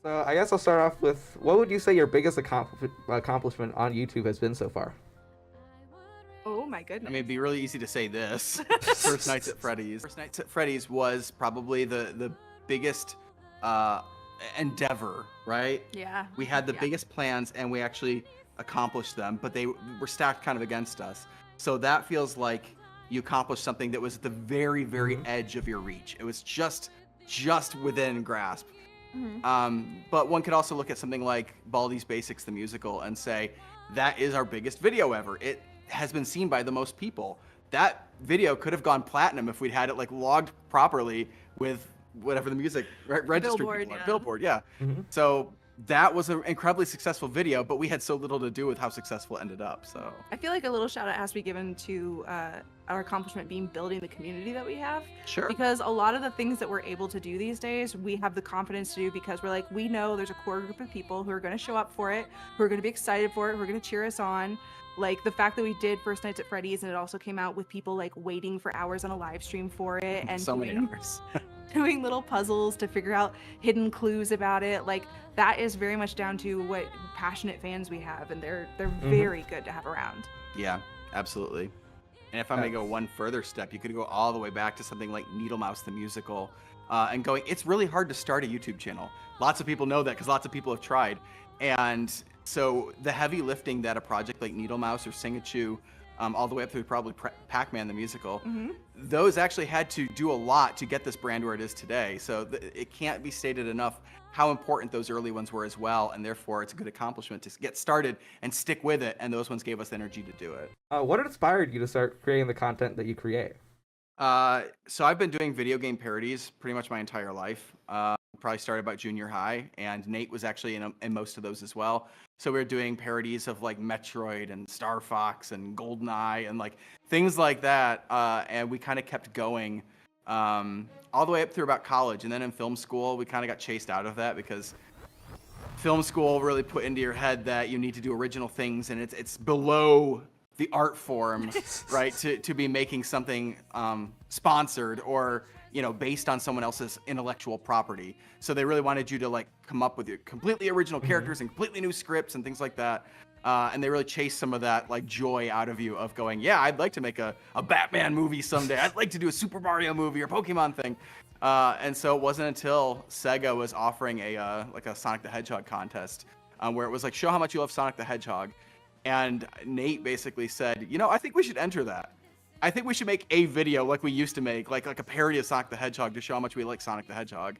So I guess I'll start off with what would you say your biggest accomplishment on YouTube has been so far? Oh my I goodness. mean, it'd be really easy to say this. First Nights at Freddy's. First Nights at Freddy's was probably the biggest uh, endeavor, right? Yeah. We had the Yeah. biggest plans and we actually accomplished them, but they were stacked kind of against us. So that feels like you accomplished something that was at the very, very edge of your reach. It was just within grasp. But one could also look at something like Baldi's Basics, the musical, and say that is our biggest video ever. It has been seen by the most people. That video could have gone platinum if we'd had it like logged properly with whatever the music registry Billboard, people are. yeah. Billboard, yeah. So that was an incredibly successful video, but we had so little to do with how successful it ended up. So I feel like a little shout out has to be given to our accomplishment being building the community that we have. sure. Because a lot of the things that we're able to do these days, we have the confidence to do because we're like, we know there's a core group of people who are going to show up for it, who are going to be excited for it, who are going to cheer us on. Like the fact that we did First Nights at Freddy's and it also came out with people like waiting for hours on a live stream for it and So many doing, hours. doing little puzzles to figure out hidden clues about it. Like that is very much down to what passionate fans we have, and they're very good to have around. Yeah, absolutely. And if I may go one further step, you could go all the way back to something like Needle Mouse the musical, and going. It's really hard to start a YouTube channel. Lots of people know that because lots of people have tried, and so the heavy lifting that a project like Needle Mouse or Sing a Choo, all the way up through probably Pac-Man the musical, those actually had to do a lot to get this brand where it is today. So it can't be stated enough how important those early ones were as well, and therefore it's a good accomplishment to get started and stick with it, and those ones gave us the energy to do it. What inspired you to start creating the content that you create? So I've been doing video game parodies pretty much my entire life. Probably started about junior high, and Nate was actually in most of those as well. So we were doing parodies of like Metroid and Star Fox and GoldenEye and like things like that, and we kind of kept going all the way up through about college. And then in film school, we kind of got chased out of that because film school really put into your head that you need to do original things, and it's below the art form, right, to be making something sponsored or based on someone else's intellectual property. So they really wanted you to like come up with your completely original characters and completely new scripts and things like that. And they really chased some of that like joy out of you of going, yeah, I'd like to make a Batman movie someday. I'd like to do a Super Mario movie or Pokemon thing. And so it wasn't until Sega was offering a Sonic the Hedgehog contest where it was like, show how much you love Sonic the Hedgehog. And Nate basically said, I think we should enter that. I think we should make a video like we used to make, like a parody of Sonic the Hedgehog to show how much we like Sonic the Hedgehog.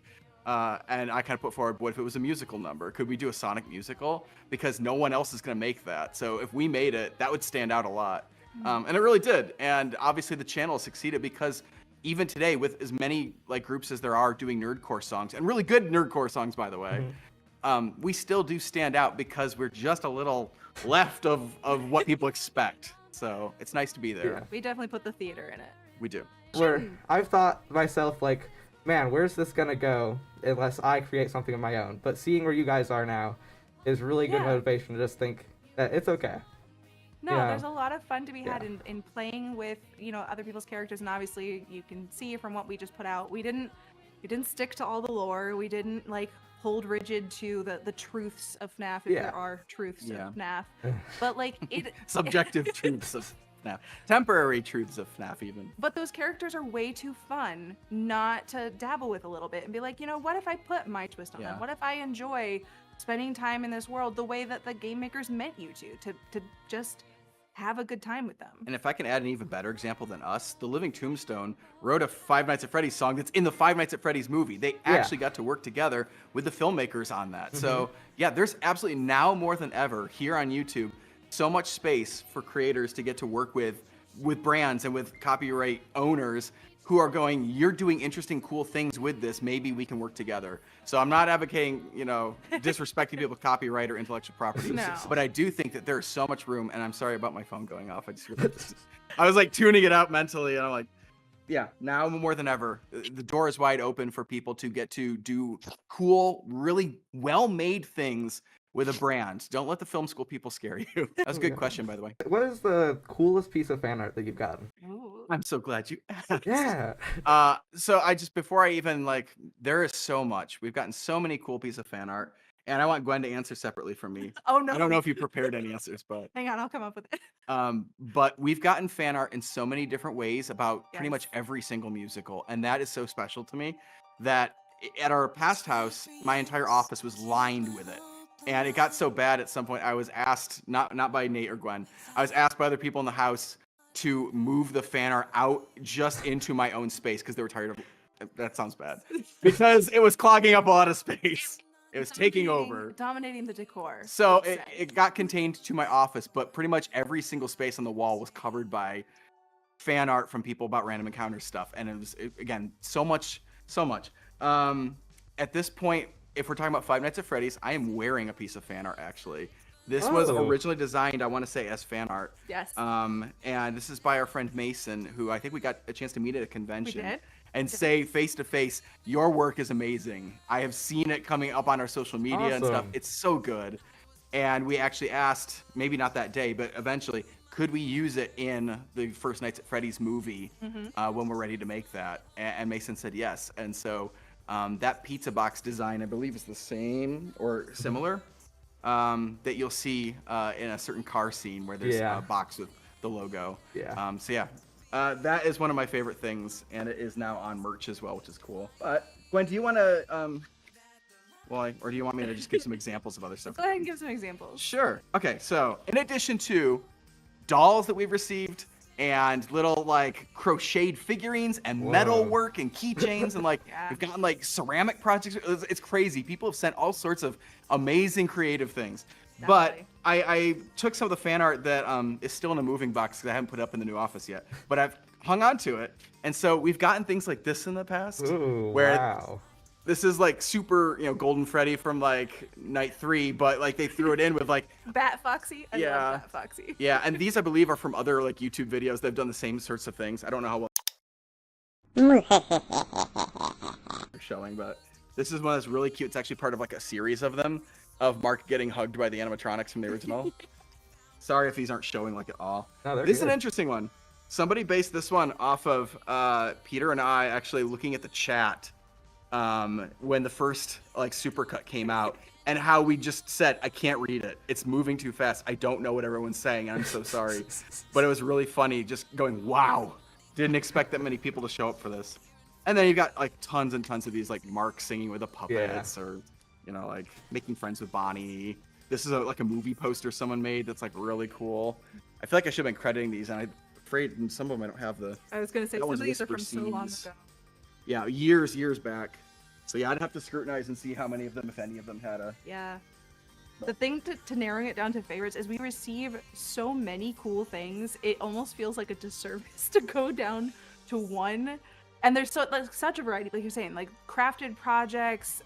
And I kind of put forward, what if it was a musical number? Could we do a Sonic musical? Because no one else is going to make that. So if we made it, that would stand out a lot. And it really did. And obviously the channel succeeded because even today, with as many like groups as there are doing nerdcore songs, and really good nerdcore songs, by the way, we still do stand out because we're just a little left of what people expect. So it's nice to be there. Yeah. We definitely put the theater in it. We do. Where I've thought myself like, man, where's this gonna go unless I create something of my own? But seeing where you guys are now is really good Yeah. motivation to just think that it's okay. No, Yeah. there's a lot of fun to be had Yeah. in playing with, other people's characters, and obviously you can see from what we just put out, we didn't stick to all the lore. We didn't like hold rigid to the truths of FNAF if Yeah. there are truths Yeah. of FNAF. But like it Subjective truths of FNAF. Temporary truths of FNAF even. but those characters are way too fun not to dabble with a little bit and be like, what if I put my twist on Yeah. them? What if I enjoy spending time in this world the way that the game makers meant you to just have a good time with them? And if I can add an even better example than us, the Living Tombstone wrote a Five Nights at Freddy's song that's in the Five Nights at Freddy's movie. They actually got to work together with the filmmakers on that. So yeah, there's absolutely now more than ever here on YouTube, so much space for creators to get to work with brands and with copyright owners who are going, you're doing interesting, cool things with this. Maybe we can work together. So I'm not advocating, disrespecting people's copyright or intellectual property. No. But I do think that there's so much room, and I'm sorry about my phone going off. I was like tuning it out mentally, and I'm like, yeah, now more than ever, the door is wide open for people to get to do cool, really well-made things with a brand. Don't let the film school people scare you. That's a good question, by the way. What is the coolest piece of fan art that you've gotten? Ooh. I'm so glad you asked. Yeah. So I just, before I even there is so much. We've gotten so many cool pieces of fan art, and I want Gwen to answer separately from me. Oh no. I don't know if you prepared any answers, but Hang on, I'll come up with it. but we've gotten fan art in so many different ways about pretty much Yes. every single musical, and that is so special to me that at our past house, my entire office was lined with it. And it got so bad at some point, I was asked, not by Nate or Gwen, I was asked by other people in the house to move the fan art out just into my own space because they were tired of, that sounds bad, because it was clogging up a lot of space. It was taking over. Dominating the decor. So let's say. it got contained to my office, but pretty much every single space on the wall was covered by fan art from people about random encounter stuff. And it was, again, so much. At this point, if we're talking about Five Nights at Freddy's, I am wearing a piece of fan art, actually. This was originally designed, I want to say, as fan art. Yes. And this is by our friend Mason, who I think we got a chance to meet at a convention. We did. And say face to face, your work is amazing. I have seen it coming up on our social media and stuff. Awesome. It's so good. And we actually asked, maybe not that day, but eventually, could we use it in the First Nights at Freddy's movie when we're ready to make that? And Mason said yes. And so that pizza box design, I believe, is the same or similar that you'll see in a certain car scene where there's a box with the logo. Yeah. So yeah. That is one of my favorite things, and it is now on merch as well, which is cool. But Gwen, do you want to, or do you want me to just give some examples of other stuff? Go ahead and give some examples. Sure. Okay, so in addition to dolls that we've received and little crocheted figurines and metal work and keychains and we've gotten ceramic projects. It's crazy. People have sent all sorts of amazing creative things. Definitely. But I took some of the fan art that is still in a moving box because I haven't put it up in the new office yet. But I've hung on to it. And so we've gotten things like this in the past. Ooh, where wow. This is super, Golden Freddy from Night 3, but they threw it in with Bat Foxy. I love Bat Foxy. Yeah, and these I believe are from other YouTube videos. They've done the same sorts of things. I don't know how well they're showing, but this is one that's really cute. It's actually part of a series of them of Mark getting hugged by the animatronics from the original. Sorry if these aren't showing at all. No, This is good. an interesting one. Somebody based this one off of Peter and I actually looking at the chat when the first supercut came out, and how we just said, I can't read it. It's moving too fast. I don't know what everyone's saying. I'm so sorry. But it was really funny just going, wow. Didn't expect that many people to show up for this. And then you've got tons and tons of these Mark singing with the puppets or making friends with Bonnie. This is a movie poster someone made that's really cool. I feel like I should have been crediting these, and I'm afraid in some of them I don't have the. I was gonna say That some one's of these are Whisper from so long Scenes. ago. Yeah, years back. So yeah, I'd have to scrutinize and see how many of them, if any of them, had a. Yeah. The thing to narrowing it down to favorites is we receive so many cool things. It almost feels like a disservice to go down to one. And there's such a variety, like you're saying, crafted projects,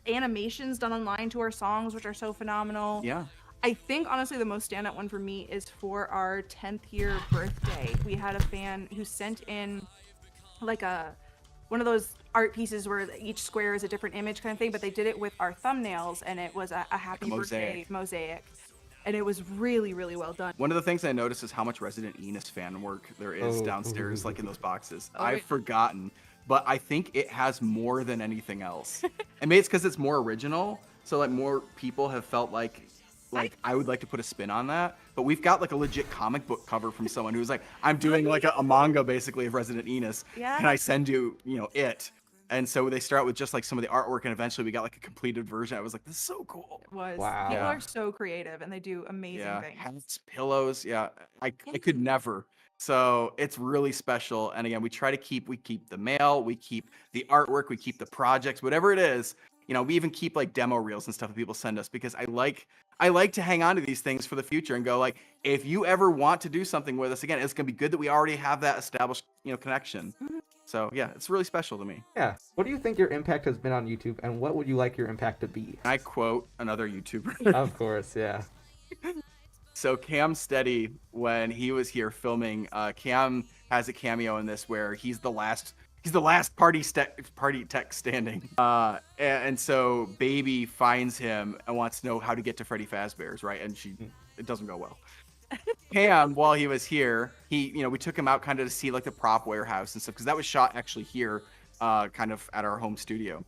animations done online to our songs, which are so phenomenal. Yeah. I think honestly the most standout one for me is for our 10th year birthday. We had a fan who sent in one of those art pieces where each square is a different image kind of thing, but they did it with our thumbnails, and it was a happy birthday mosaic. And it was really, really well done. One of the things I noticed is how much Resident Enus fan work there is downstairs, in those boxes. I've forgotten, but I think it has more than anything else. And maybe it's because it's more original, so more people have felt I would like to put a spin on that. But we've got a legit comic book cover from someone who's I'm doing a manga basically of Resident Enus. Yeah. Can I send you, it? And so they start with just some of the artwork, and eventually we got a completed version. I was this is so cool. It was. Wow. People are so creative, and they do amazing things. Hats, pillows. Yeah, I could never. So it's really special. And again, we keep the mail, we keep the artwork, we keep the projects, whatever it is. We even keep demo reels and stuff that people send us, because I like to hang on to these things for the future and go if you ever want to do something with us again, it's gonna be good that we already have that established connection. So yeah, it's really special to me. Yeah. What do you think your impact has been on YouTube, and what would you like your impact to be? I quote another YouTuber. Of course, yeah. So Cam Steady, when he was here filming, Cam has a cameo in this where he's He's the last party tech standing. And so Baby finds him and wants to know how to get to Freddy Fazbear's, right? And it doesn't go well. Cam, while he was here, we took him out kind of to see like the prop warehouse and stuff, because that was shot actually here, kind of at our home studio.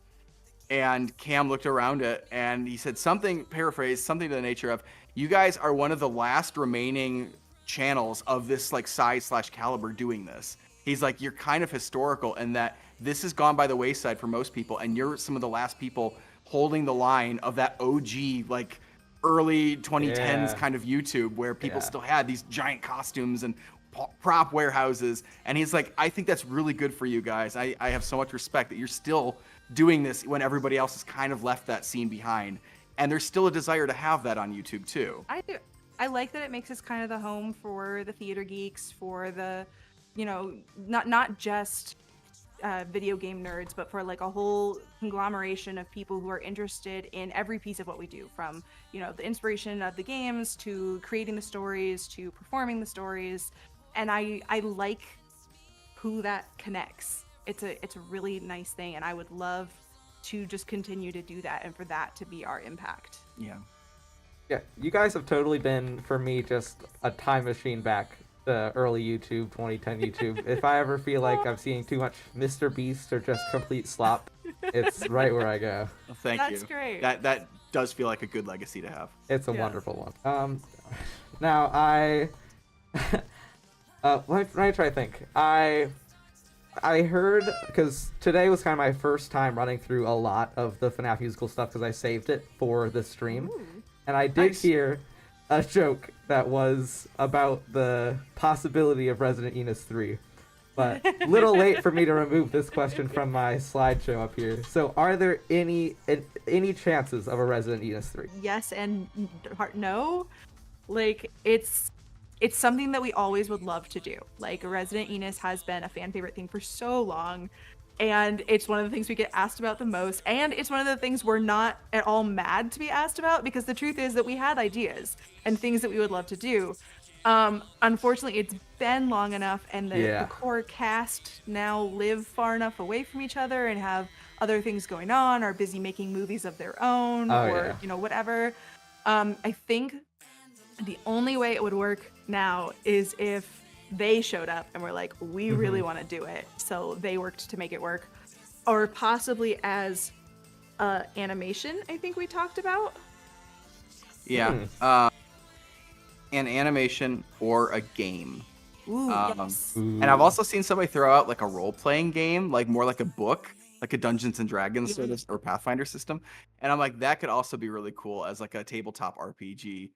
And Cam looked around it and he said something to the nature of, "You guys are one of the last remaining channels of this like size/caliber doing this." He's like, "You're kind of historical in that this has gone by the wayside for most people, and you're some of the last people holding the line of that OG like early 2010s kind of YouTube where people still had these giant costumes and prop warehouses." And he's like, "I think that's really good for you guys. I have so much respect that you're still doing this when everybody else has kind of left that scene behind. And there's still a desire to have that on YouTube too." I do. I like that it makes us kind of the home for the theater geeks, for the, not just video game nerds, but for like a whole conglomeration of people who are interested in every piece of what we do, from the inspiration of the games to creating the stories to performing the stories. And I like who that connects. It's a really nice thing, and I would love to just continue to do that and for that to be our impact. Yeah, you guys have totally been, for me, just a time machine back to early YouTube, 2010 YouTube. If I ever feel like I'm seeing too much Mr. Beast or just complete slop, it's right where I go. Well, thank you. That's great. That does feel like a good legacy to have. It's a wonderful one. Now let me try to think. I heard, because today was kind of my first time running through a lot of the FNAF musical stuff because I saved it for the stream. Ooh. And I did hear a joke that was about the possibility of Resident Enus 3. But a little late for me to remove this question from my slideshow up here. So are there any chances of a Resident Enus 3? Yes and no. Like, it's something that we always would love to do. Like, Resident Enus has been a fan favorite thing for so long, and it's one of the things we get asked about the most, and it's one of the things we're not at all mad to be asked about, because the truth is that we had ideas and things that we would love to do. Unfortunately, it's been long enough, and the core cast now live far enough away from each other and have other things going on, are busy making movies of their own, whatever. I think the only way it would work now is if they showed up and were like, "We really want to do it," so they worked to make it work, or possibly as animation. I think we talked about. An animation or a game. Ooh, yes. And I've also seen somebody throw out like a role-playing game, like more like a book, like a Dungeons and Dragons sort of, or Pathfinder system. And I'm like, that could also be really cool as like a tabletop RPG.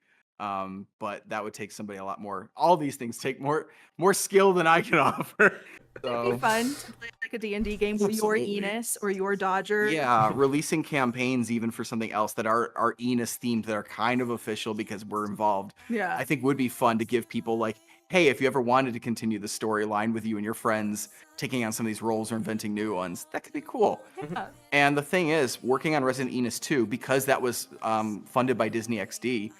But that would take somebody a lot more. All these things take more skill than I can offer. So, it'd be fun to play like a D&D game with your Enus or your Dodger. Yeah, releasing campaigns even for something else that are Enus themed, that are kind of official because we're involved. Yeah, I think would be fun to give people like, hey, if you ever wanted to continue the storyline with you and your friends, taking on some of these roles or inventing new ones, that could be cool. Yeah. And the thing is, working on Resident Enus 2, because that was funded by Disney XD,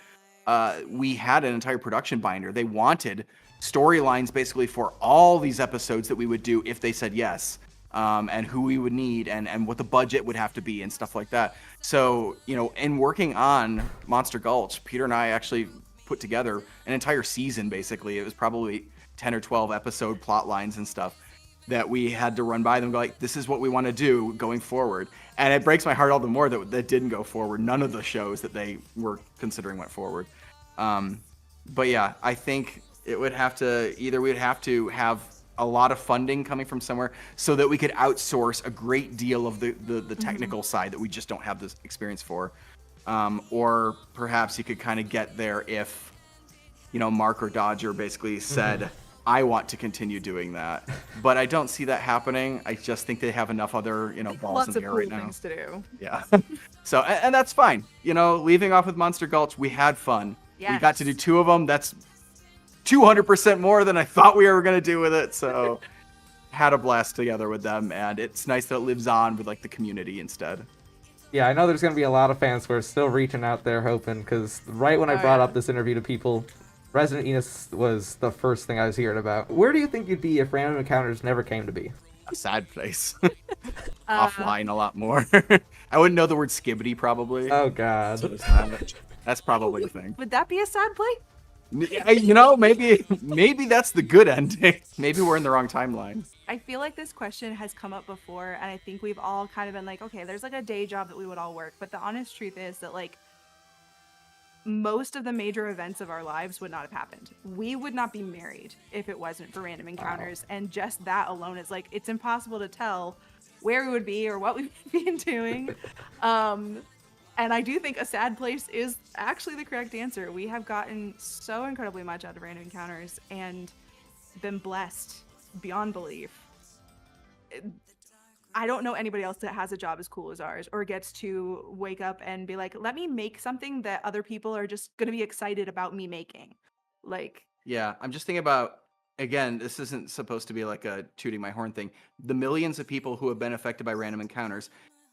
we had an entire production binder. They wanted storylines basically for all these episodes that we would do if they said yes, and who we would need and what the budget would have to be and stuff like that. So, in working on Monster Gulch, Peter and I actually put together an entire season, basically. It was probably 10 or 12 episode plot lines and stuff that we had to run by them, go like, this is what we want to do going forward. And it breaks my heart all the more that didn't go forward. None of the shows that they were considering went forward. But yeah, I think it would have to, either we'd have to have a lot of funding coming from somewhere so that we could outsource a great deal of the technical side that we just don't have this experience for. Or perhaps you could kind of get there if, Mark or Dodger basically said, I want to continue doing that. But I don't see that happening. I just think they have enough other, balls in the air right now. Lots of cool things to do. Yeah. So, and that's fine. Leaving off with Monster Gulch, we had fun. Yes. We got to do 2 of them. That's 200% more than I thought we were going to do with it. So had a blast together with them. And it's nice that it lives on with like the community instead. Yeah, I know there's going to be a lot of fans who are still reaching out there hoping, because right when I brought up this interview to people, Resident Enus was the first thing I was hearing about. Where do you think you'd be if Random Encounters never came to be? A sad place. Uh, Offline a lot more. I wouldn't know the word skibbity probably. Oh So god. it's not- that's probably a thing. Would that be a sad play? Maybe that's the good ending. Maybe we're in the wrong timeline. I feel like this question has come up before, and I think we've all kind of been like, okay, there's like a day job that we would all work, but the honest truth is that like most of the major events of our lives would not have happened. We would not be married if it wasn't for random encounters, and just that alone is like it's impossible to tell where we would be or what we would be doing. And I do think a sad place is actually the correct answer. We have gotten so incredibly much out of random encounters and been blessed beyond belief. I don't know anybody else that has a job as cool as ours or gets to wake up and be like, let me make something that other people are just going to be excited about me making. Like, Yeah, I'm just thinking about, again, this isn't supposed to be like a tooting my horn thing. The millions of people who have been affected by random encounters,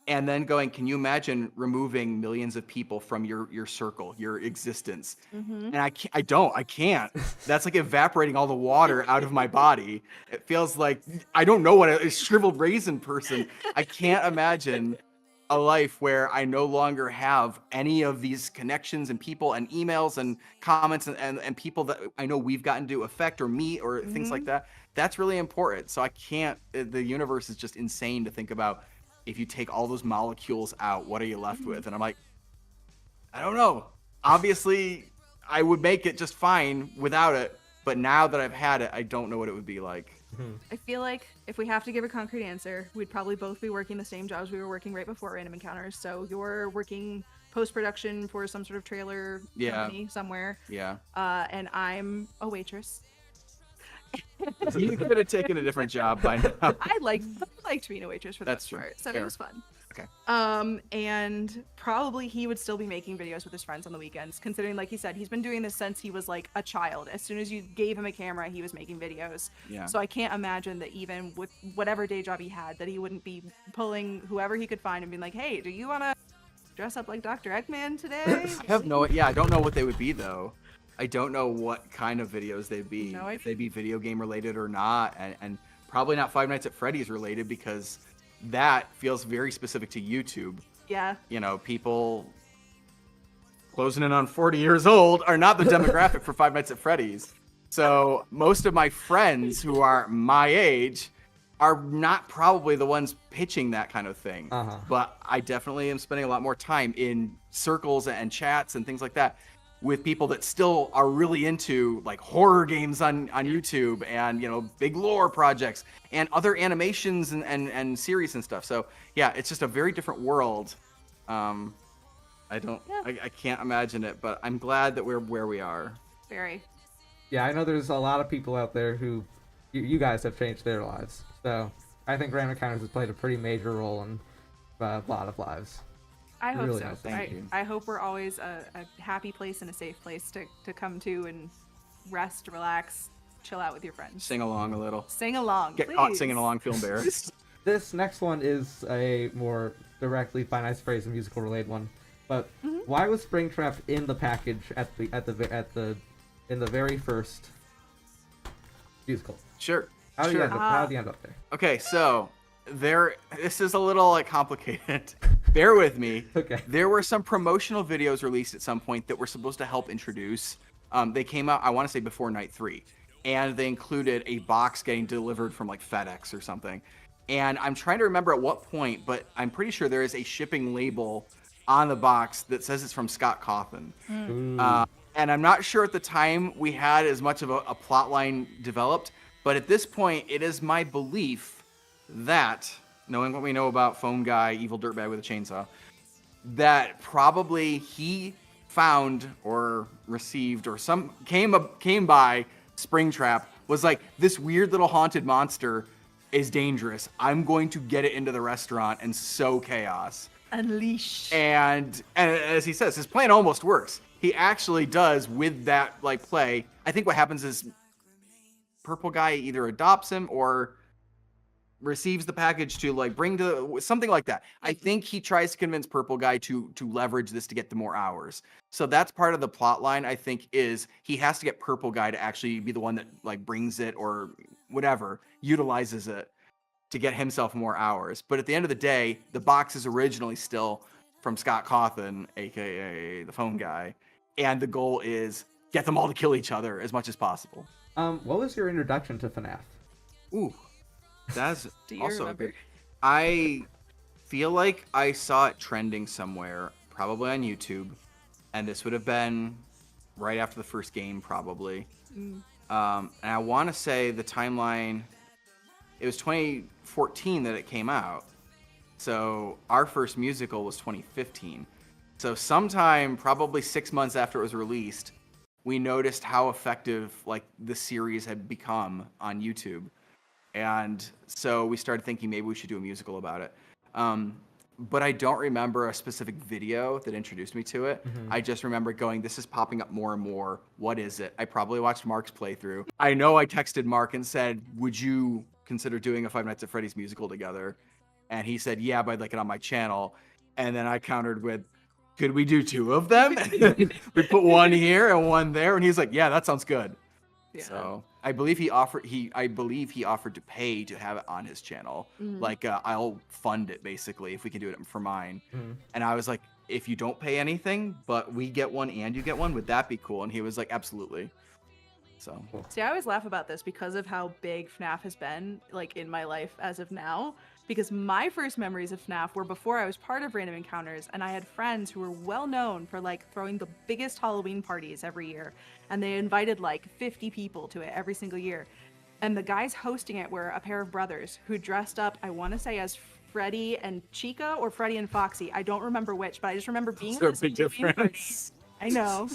and then going, can you imagine removing millions of people from your circle, your existence? And I can't. That's like evaporating all the water out of my body. It feels like I don't know what a shriveled raisin person. I can't imagine a life where I no longer have any of these connections and people and emails and comments and people that I know we've gotten to affect or meet or things like that. That's really important. So I can't, the universe is just insane to think about. If you take all those molecules out, what are you left with? And I'm like, I don't know. Obviously, I would make it just fine without it. But now that I've had it, I don't know what it would be like. I feel like if we have to give a concrete answer, we'd probably both be working the same jobs we were working right before Random Encounters. So you're working post-production for some sort of trailer company somewhere. Yeah. And I'm a waitress. You could have taken a different job by now. I liked being a waitress for the That's most true. part, so Fair. it was fun. Okay. And probably he would still be making videos with his friends on the weekends, considering, like he said, he's been doing this since he was like a child. As soon as you gave him a camera, he was making videos. Yeah. So I can't imagine that even with whatever day job he had, that he wouldn't be pulling whoever he could find and being like, hey, do you want to dress up like Dr. Eggman today? I have no, I don't know what they would be though. I don't know what kind of videos they'd be. No if they'd be video game related or not, and probably not Five Nights at Freddy's related because that feels very specific to YouTube. Yeah. You know, people closing in on 40 years old are not the demographic for Five Nights at Freddy's. So most of my friends who are my age are not probably the ones pitching that kind of thing. But I definitely am spending a lot more time in circles and chats and things like that with people that still are really into like horror games on YouTube and, you know, big lore projects and other animations and series and stuff. So yeah, it's just a very different world. I can't imagine it, but I'm glad that we're where we are. Very. Yeah, I know there's a lot of people out there who you guys have changed their lives. So I think Random Encounters has played a pretty major role in a lot of lives. I hope Really so. nice. Thank you. I hope we're always a happy place and a safe place to come to and rest, relax, chill out with your friends. Sing along a little. Sing along. Get caught please. singing along, feel embarrassed. This next one is a more directly Five Nights at Freddy's and musical related one. But why was Springtrap in the package in the very first musical? Sure. How did sure. you end up there? Okay, so this is a little like complicated. Bear with me. Okay. There were some promotional videos released at some point that were supposed to help introduce. They came out, I want to say, before night 3, and they included a box getting delivered from like FedEx or something. And I'm trying to remember at what point, but I'm pretty sure there is a shipping label on the box that says it's from Scott Cawthon. And I'm not sure at the time we had as much of a plot line developed, but at this point, it is my belief that, knowing what we know about Phone Guy, Evil Dirtbag with a Chainsaw, that probably he found or received or came by Springtrap, was like, this weird little haunted monster is dangerous. I'm going to get it into the restaurant and sow chaos. Unleash. And as he says, his plan almost works. He actually does with that like play. I think what happens is Purple Guy either adopts him or receives the package to like bring to something like that. I think he tries to convince Purple Guy to leverage this to get the more hours. So that's part of the plot line, I think, is he has to get Purple Guy to actually be the one that like brings it or whatever, utilizes it to get himself more hours. But at the end of the day, the box is originally still from Scott Cawthon, aka the phone guy, and the goal is get them all to kill each other as much as possible. What was your introduction to FNAF? Ooh, that's Do you also remember? good. I feel like I saw it trending somewhere, probably on YouTube, and this would have been right after the first game, probably. And I want to say the timeline, it was 2014 that it came out. So our first musical was 2015. So sometime, probably 6 months after it was released, we noticed how effective like the series had become on YouTube. And so we started thinking maybe we should do a musical about it. But I don't remember a specific video that introduced me to it. I just remember going, this is popping up more and more. What is it? I probably watched Mark's playthrough. I know I texted Mark and said, would you consider doing a Five Nights at Freddy's musical together? And he said, yeah, but I'd like it on my channel. And then I countered with, could we do 2 of them? We put one here and one there. And he's like, yeah, that sounds good. Yeah. So I believe he offered to pay to have it on his channel. Like I'll fund it basically if we can do it for mine. And I was like, if you don't pay anything, but we get one and you get one, would that be cool? And he was like, absolutely. So See, I always laugh about this because of how big FNAF has been, like, in my life as of now. Because my first memories of FNAF were before I was part of Random Encounters, and I had friends who were well known for, like, throwing the biggest Halloween parties every year. And they invited, like, 50 people to it every single year. And the guys hosting it were a pair of brothers who dressed up, I want to say, as Freddy and Chica or Freddy and Foxy. I don't remember which, but I just remember being Is there at a this big Halloween party. difference? I know.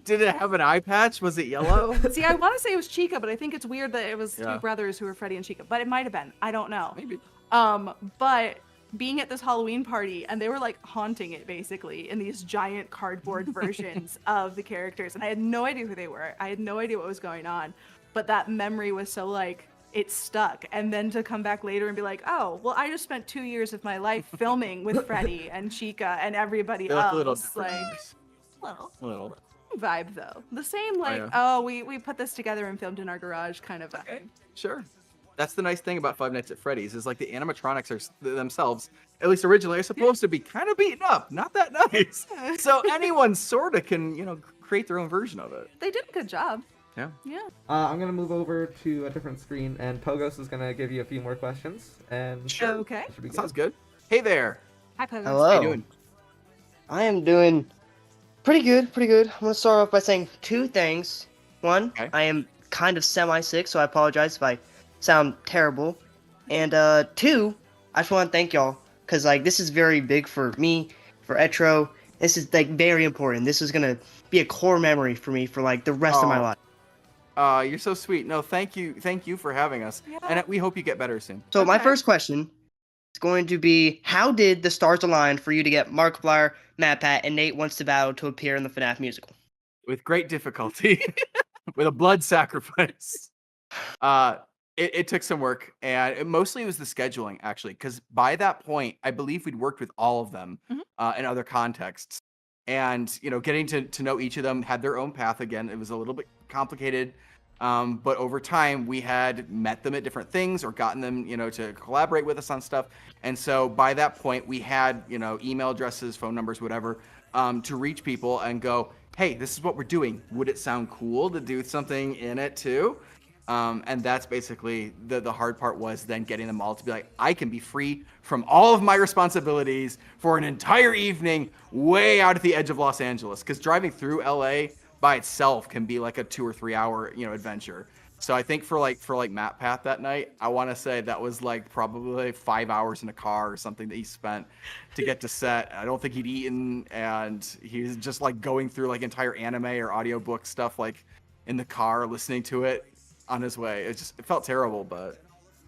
Did it have an eye patch? Was it yellow? See, I want to say it was Chica, but I think it's weird that it was Yeah. two brothers who were Freddy and Chica. But it might have been. I don't know. Maybe. But being at this Halloween party, and they were like haunting it basically in these giant cardboard versions of the characters, and I had no idea who they were. I had no idea what was going on. But that memory was so like it stuck. And then to come back later and be like, oh, well, I just spent 2 years of my life filming with Freddy and Chica and everybody They look else. a little different. Little Little. vibe though. The same like, yeah. we put this together and filmed in our garage kind of vibe. Okay, sure. That's the nice thing about Five Nights at Freddy's is like the animatronics are themselves, at least originally, are supposed to be kind of beaten up, not that nice. So anyone sort of can, create their own version of it. They did a good job. Yeah. Yeah. I'm gonna move over to a different screen, and Pogos is gonna give you a few more questions. And Sure. Okay. that should be good. Sounds good. Hey there. Hi, Pogos. Hello. How you doing? I am doing pretty good, pretty good. I'm gonna start off by saying 2 things. One, Okay. I am kind of semi-sick, so I apologize if I sound terrible. And 2, I just want to thank y'all, because like this is very big for me, for Etro. This is like very important. This is gonna be a core memory for me for like the rest of my Oh. life. You're so sweet. No, thank you for having us. Yeah. And we hope you get better soon. So my Okay. first question is going to be, how did the stars align for you to get Markiplier, MatPat, and Nate Wants to Battle to appear in the FNAF musical? With great difficulty, with a blood sacrifice. It took some work, and it mostly was the scheduling, actually, because by that point, I believe we'd worked with all of them in other contexts. And, getting to know each of them had their own path again. It was a little bit complicated, but over time, we had met them at different things or gotten them, to collaborate with us on stuff. And so by that point, we had, email addresses, phone numbers, whatever, to reach people and go, hey, this is what we're doing. Would it sound cool to do something in it too? And that's basically the hard part, was then getting them all to be like, I can be free from all of my responsibilities for an entire evening way out at the edge of Los Angeles. Because driving through LA by itself can be like a 2 or 3 hour, adventure. So I think for Matt Path that night, I want to say that was like probably 5 hours in a car or something that he spent to get to set. I don't think he'd eaten, and he was just like going through like entire anime or audiobook stuff like in the car, listening to it on his way. It felt terrible, but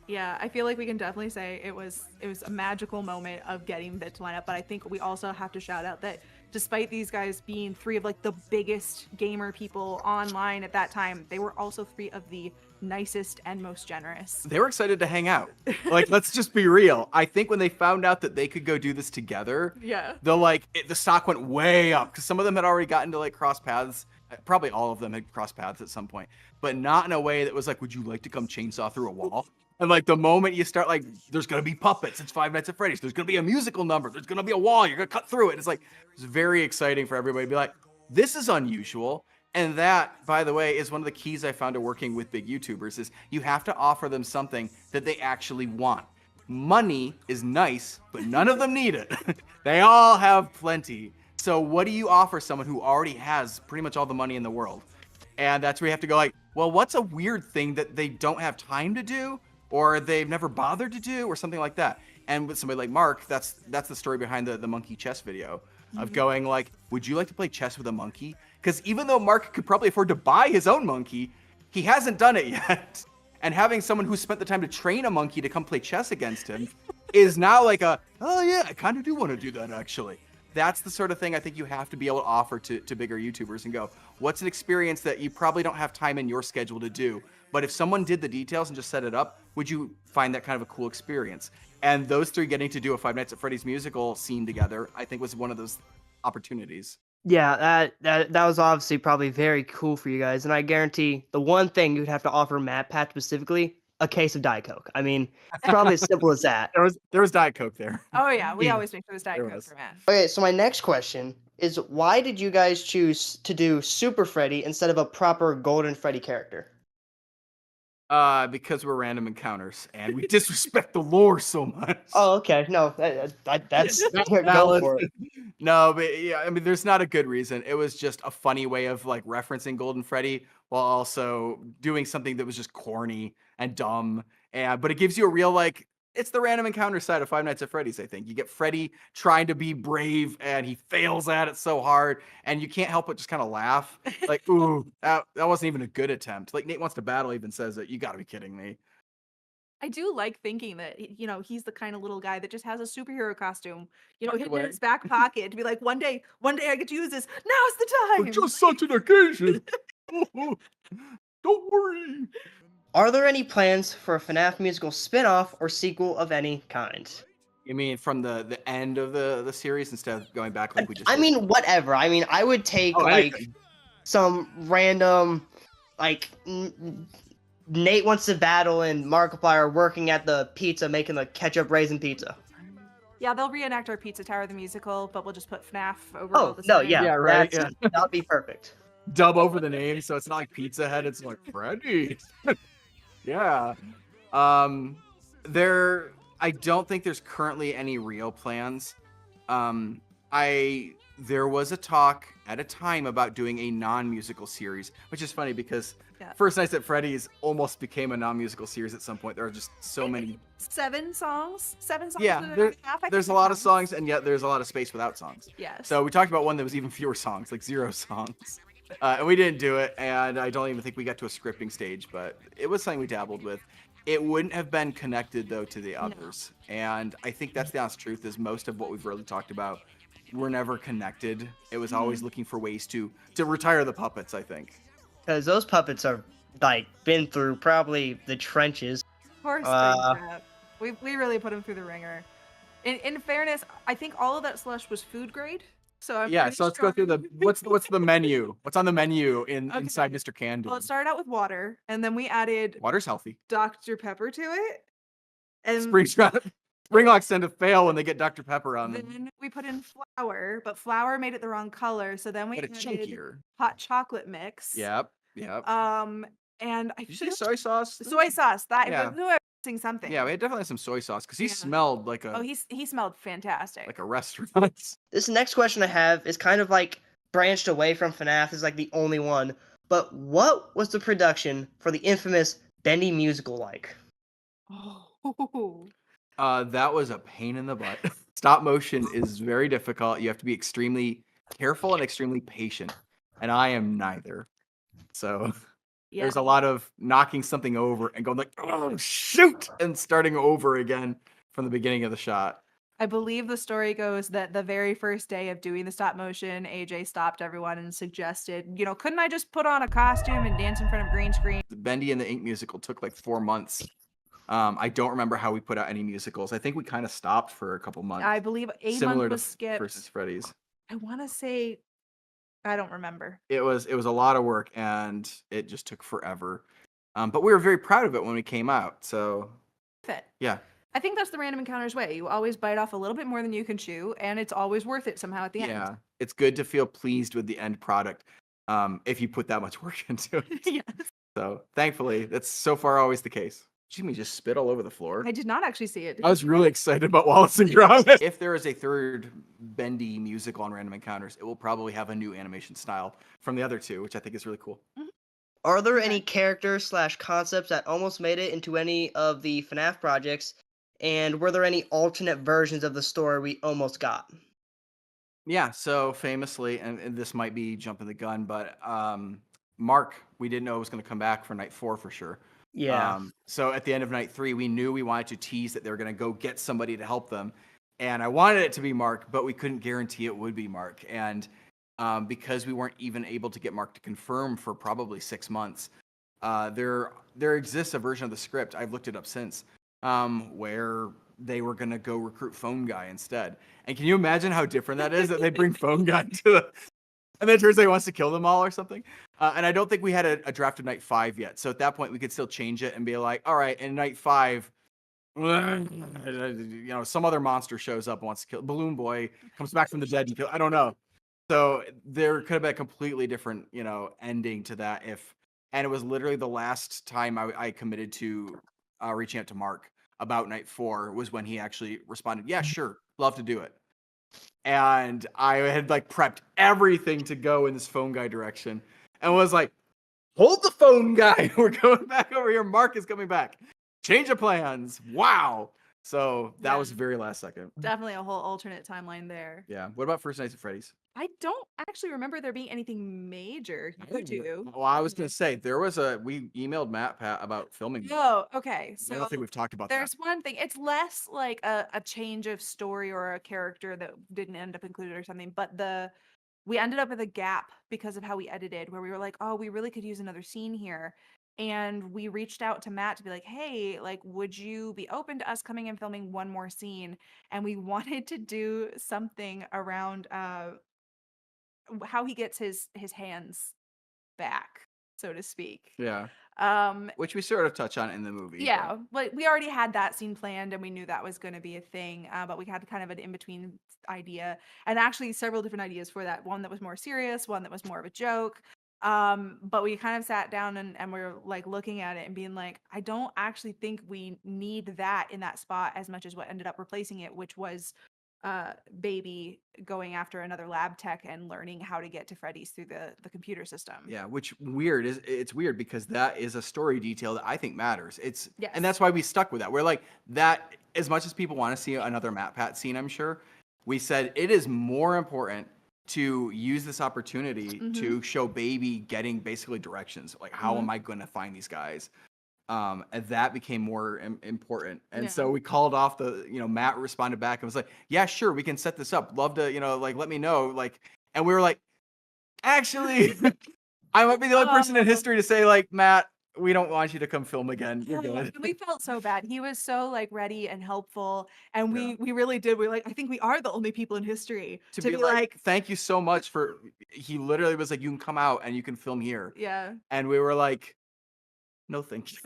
Yeah, I feel like we can definitely say it was a magical moment of getting Bit to line up, but I think we also have to shout out that despite these guys being 3 of like the biggest gamer people online at that time, they were also 3 of the nicest and most generous. they were excited to hang out. Like, let's just be real. I think when they found out that they could go do this together, Yeah. the stock went way up, because some of them had already gotten to like cross paths. Probably all of them had crossed paths at some point, but not in a way that was like, would you like to come chainsaw through a wall? And like the moment you start, like, there's gonna be puppets. It's Five Nights at Freddy's. There's gonna be a musical number. There's gonna be a wall. You're gonna cut through it. It's like it's very exciting for everybody to be like, this is unusual. And that, by the way, is one of the keys I found to working with big YouTubers is you have to offer them something that they actually want. Money is nice, but none of them need it. They all have plenty. So what do you offer someone who already has pretty much all the money in the world? And that's where you have to go like, well, what's a weird thing that they don't have time to do or they've never bothered to do or something like that? And with somebody like Mark, that's the story behind the monkey chess video of going like, would you like to play chess with a monkey? Because even though Mark could probably afford to buy his own monkey, he hasn't done it yet. And having someone who spent the time to train a monkey to come play chess against him is now like oh yeah, I kind of do want to do that actually. That's the sort of thing I think you have to be able to offer to bigger YouTubers and go, what's an experience that you probably don't have time in your schedule to do? But if someone did the details and just set it up, would you find that kind of a cool experience? And those three getting to do a Five Nights at Freddy's musical scene together, I think was one of those opportunities. Yeah, that was obviously probably very cool for you guys, and I guarantee the one thing you'd have to offer Matt Pat specifically, a case of Diet Coke. I mean, it's probably as simple as that. There was Diet Coke there. Oh yeah, we Yeah. always make sure there's Diet There Coke was. for Matt. Okay, so my next question is why did you guys choose to do Super Freddy instead of a proper Golden Freddy character? Because we're random encounters and we disrespect the lore so much. Oh, okay. No, that's go Valid. for it. No, but yeah, I mean, there's not a good reason. It was just a funny way of like referencing Golden Freddy while also doing something that was just corny and dumb. But it gives you a real like, it's the random encounter side of Five Nights at Freddy's. I think you get Freddy trying to be brave and he fails at it so hard, and you can't help but just kind of laugh. Like, ooh, that wasn't even a good attempt. Like Nate Wants to Battle even says it. You got to be kidding me. I do like thinking that he's the kind of little guy that just has a superhero costume, hidden in his back pocket to be like, one day I get to use this. Now's the time. Just such an occasion. Don't worry. Are there any plans for a FNAF musical spin-off or sequel of any kind? You mean from the end of the series instead of going back like we just I did? mean, whatever. I mean, I would take like anything. some random like Nate Wants to Battle and Markiplier are working at the pizza making the ketchup raisin pizza. Yeah, they'll reenact our Pizza Tower the musical, but we'll just put FNAF over all Oh, the no, same. yeah, Yeah, right, that'd be perfect. Dub over the name, so it's not like Pizza Head, it's like Freddy. Yeah. I don't think there's currently any real plans. There was a talk at a time about doing a non-musical series, which is funny because First Nights at Freddy's almost became a non-musical series at some point. There are just so many. 7 songs. 7 songs. Yeah, within FNAF, I think there's a it lot of counts. songs, and yet there's a lot of space without songs. Yes. So we talked about one that was even fewer songs, like 0 songs. And we didn't do it, and I don't even think we got to a scripting stage, but it was something we dabbled with. It wouldn't have been connected, though, to the others. And I think that's the honest truth, is most of what we've really talked about were never connected. It was always looking for ways to retire the puppets, I think. Because those puppets are like been through probably the trenches. Of course, Springtrap. We really put him through the ringer. In fairness, I think all of that slush was food grade. So I'm pretty So let's go through strong- what's the menu? What's on the menu Okay. inside Mr. Candy? Well, it started out with water, and then we added Water's healthy. Dr. Pepper to it. And Springlocks tend to fail when they get Dr. Pepper on them. then we put in flour, but flour made it the wrong color. So then we Get it added chunkier. hot chocolate mix. Yep. And I Did you say feel soy sauce? soy sauce. That Yeah. was who I was missing something. Yeah, we had definitely some soy sauce because he Yeah. smelled like Oh, he smelled fantastic. like a restaurant. This next question I have is kind of like branched away from FNAF. Is like the only one. But what was the production for the infamous Bendy musical like? Oh. That was a pain in the butt. Stop motion is very difficult. You have to be extremely careful and extremely patient, and I am neither. So Yeah. there's a lot of knocking something over and going like, oh shoot, and starting over again from the beginning of the shot. I believe the story goes that the very first day of doing the stop motion, AJ stopped everyone and suggested, couldn't I just put on a costume and dance in front of green screen? The Bendy and the Ink musical took like 4 months. I don't remember how we put out any musicals. I think we kind of stopped for a couple months. I believe a Similar month was to skipped. versus Freddy's. I want to say, I don't remember. It was a lot of work and it just took forever. But we were very proud of it when we came out. So it. Yeah. I think that's the random encounters way. You always bite off a little bit more than you can chew, and it's always worth it somehow at the end. Yeah. It's good to feel pleased with the end product if you put that much work into it. Yes. So thankfully, that's so far always the case. Jimmy just spit all over the floor. I did not actually see it. I was really excited about Wallace and Gromit. If there is a third bendy musical on Random Encounters, it will probably have a new animation style from the other two, which I think is really cool. Are there Okay. any characters / concepts that almost made it into any of the FNAF projects? And were there any alternate versions of the story we almost got? Yeah, so famously, and this might be jumping the gun, but Mark, we didn't know it was going to come back for night 4 for sure. Yeah. So at the end of night 3, we knew we wanted to tease that they were going to go get somebody to help them. And I wanted it to be Mark, but we couldn't guarantee it would be Mark. And because we weren't even able to get Mark to confirm for probably 6 months, there exists a version of the script, I've looked it up since, where they were going to go recruit Phone Guy instead. And can you imagine how different that is, that they bring Phone Guy to the... And then it turns out he wants to kill them all or something. And I don't think we had a draft of night 5 yet. So at that point, we could still change it and be like, all right, in night 5, some other monster shows up and wants to kill. Balloon Boy comes back from the dead and kill. I don't know. So there could have been a completely different, ending to that and it was literally the last time I committed to reaching out to Mark about night 4 was when he actually responded, yeah, sure, love to do it. And I had prepped everything to go in this Phone Guy direction and was like, hold the Phone Guy. We're going back over here. Mark is coming back. Change of plans. Wow. So that was very last second. Definitely a whole alternate timeline there. Yeah. What about First Nights at Freddy's? I don't actually remember there being anything major. You do. Well, I was going to say, we emailed Matt Pat about filming. Oh, okay. I So don't think we've talked about there's that. one thing. It's less like a change of story or a character that didn't end up included or something, but we ended up with a gap because of how we edited, where we were like, oh, we really could use another scene here. And we reached out to Matt to be like, hey, would you be open to us coming and filming one more scene? And we wanted to do something around how he gets his hands back, so to speak. Yeah. Um, Which we sort of touch on in the movie. yeah, but we already had that scene planned and we knew that was going to be a thing. But we had kind of an in-between idea, and actually several different ideas for that. One that was more serious, one that was more of a joke. But we kind of sat down and we were looking at it and being like, I don't actually think we need that in that spot as much as what ended up replacing it, which was Baby going after another lab tech and learning how to get to Freddy's through the computer system. Yeah, which it's weird because that is a story detail that I think matters. Yes. And that's why we stuck with that. We're like, that, as much as people want to see another Matt Pat scene, I'm sure, we said it is more important to use this opportunity to show Baby getting basically directions. Like, how am I going to find these guys? And that became more important. And so we called off Matt responded back and was like, yeah, sure, we can set this up. Love to, let me know. And we were like, actually, I might be the only person in history to say, Matt, we don't want you to come film again. You're good. We felt so bad. He was so ready and helpful. And we really did. We're I think we are the only people in history to be like, thank you so much for, he literally was like, you can come out and you can film here. Yeah. And we were like, no, thank you.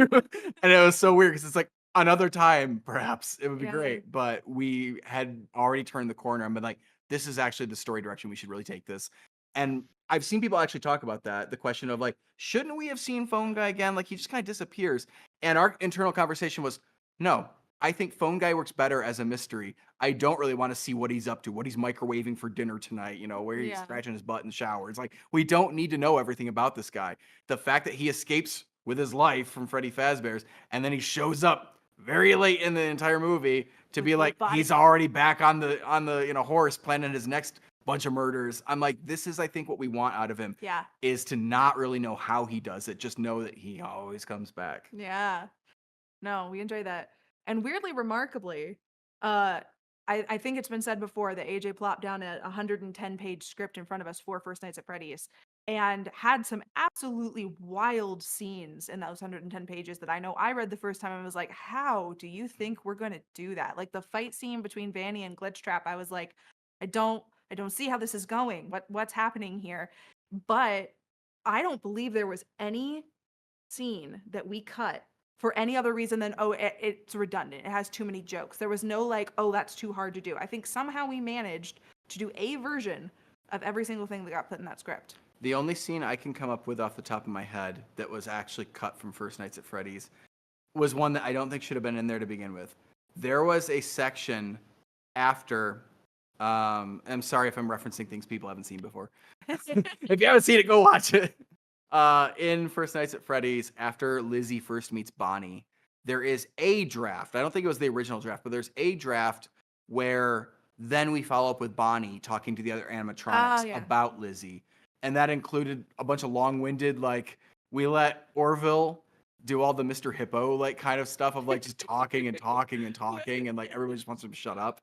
And it was so weird because it's another time, perhaps it would be great. But we had already turned the corner and been like, this is actually the story direction. We should really take this. And I've seen people actually talk about that. The question of shouldn't we have seen Phone Guy again? He just kind of disappears. And our internal conversation was, no, I think Phone Guy works better as a mystery. I don't really want to see what he's up to, what he's microwaving for dinner tonight, where he's scratching his butt in the shower. It's we don't need to know everything about this guy. The fact that he escapes with his life from Freddy Fazbear's, and then he shows up very late in the entire movie to be he's already back on the horse planning his next bunch of murders. I'm like, this is, I think, what we want out of him. Yeah. Is to not really know how he does it, just know that he always comes back. Yeah. No, we enjoy that. And weirdly, remarkably, I think it's been said before that AJ plopped down a 110-page script in front of us for First Nights at Freddy's and had some absolutely wild scenes in those 110 pages that I know I read the first time and was like, how do you think we're going to do that? The fight scene between Vanny and Glitchtrap, I was like, I don't see how this is going. What's happening here? But I don't believe there was any scene that we cut for any other reason than, oh, it's redundant. It has too many jokes. There was no like, oh, that's too hard to do. I think somehow we managed to do a version of every single thing that got put in that script. The only scene I can come up with off the top of my head that was actually cut from First Nights at Freddy's was one that I don't think should have been in there to begin with. There was a section after, I'm sorry if I'm referencing things people haven't seen before. If you haven't seen it, go watch it. In First Nights at Freddy's, after Lizzie first meets Bonnie, there is a draft. I don't think it was the original draft, but there's a draft where then we follow up with Bonnie talking to the other animatronics about Lizzie. And that included a bunch of long-winded, like, we let Orville do all the Mr. Hippo, like, kind of stuff of, like, just talking and talking and talking, and, like, everybody just wants him to shut up.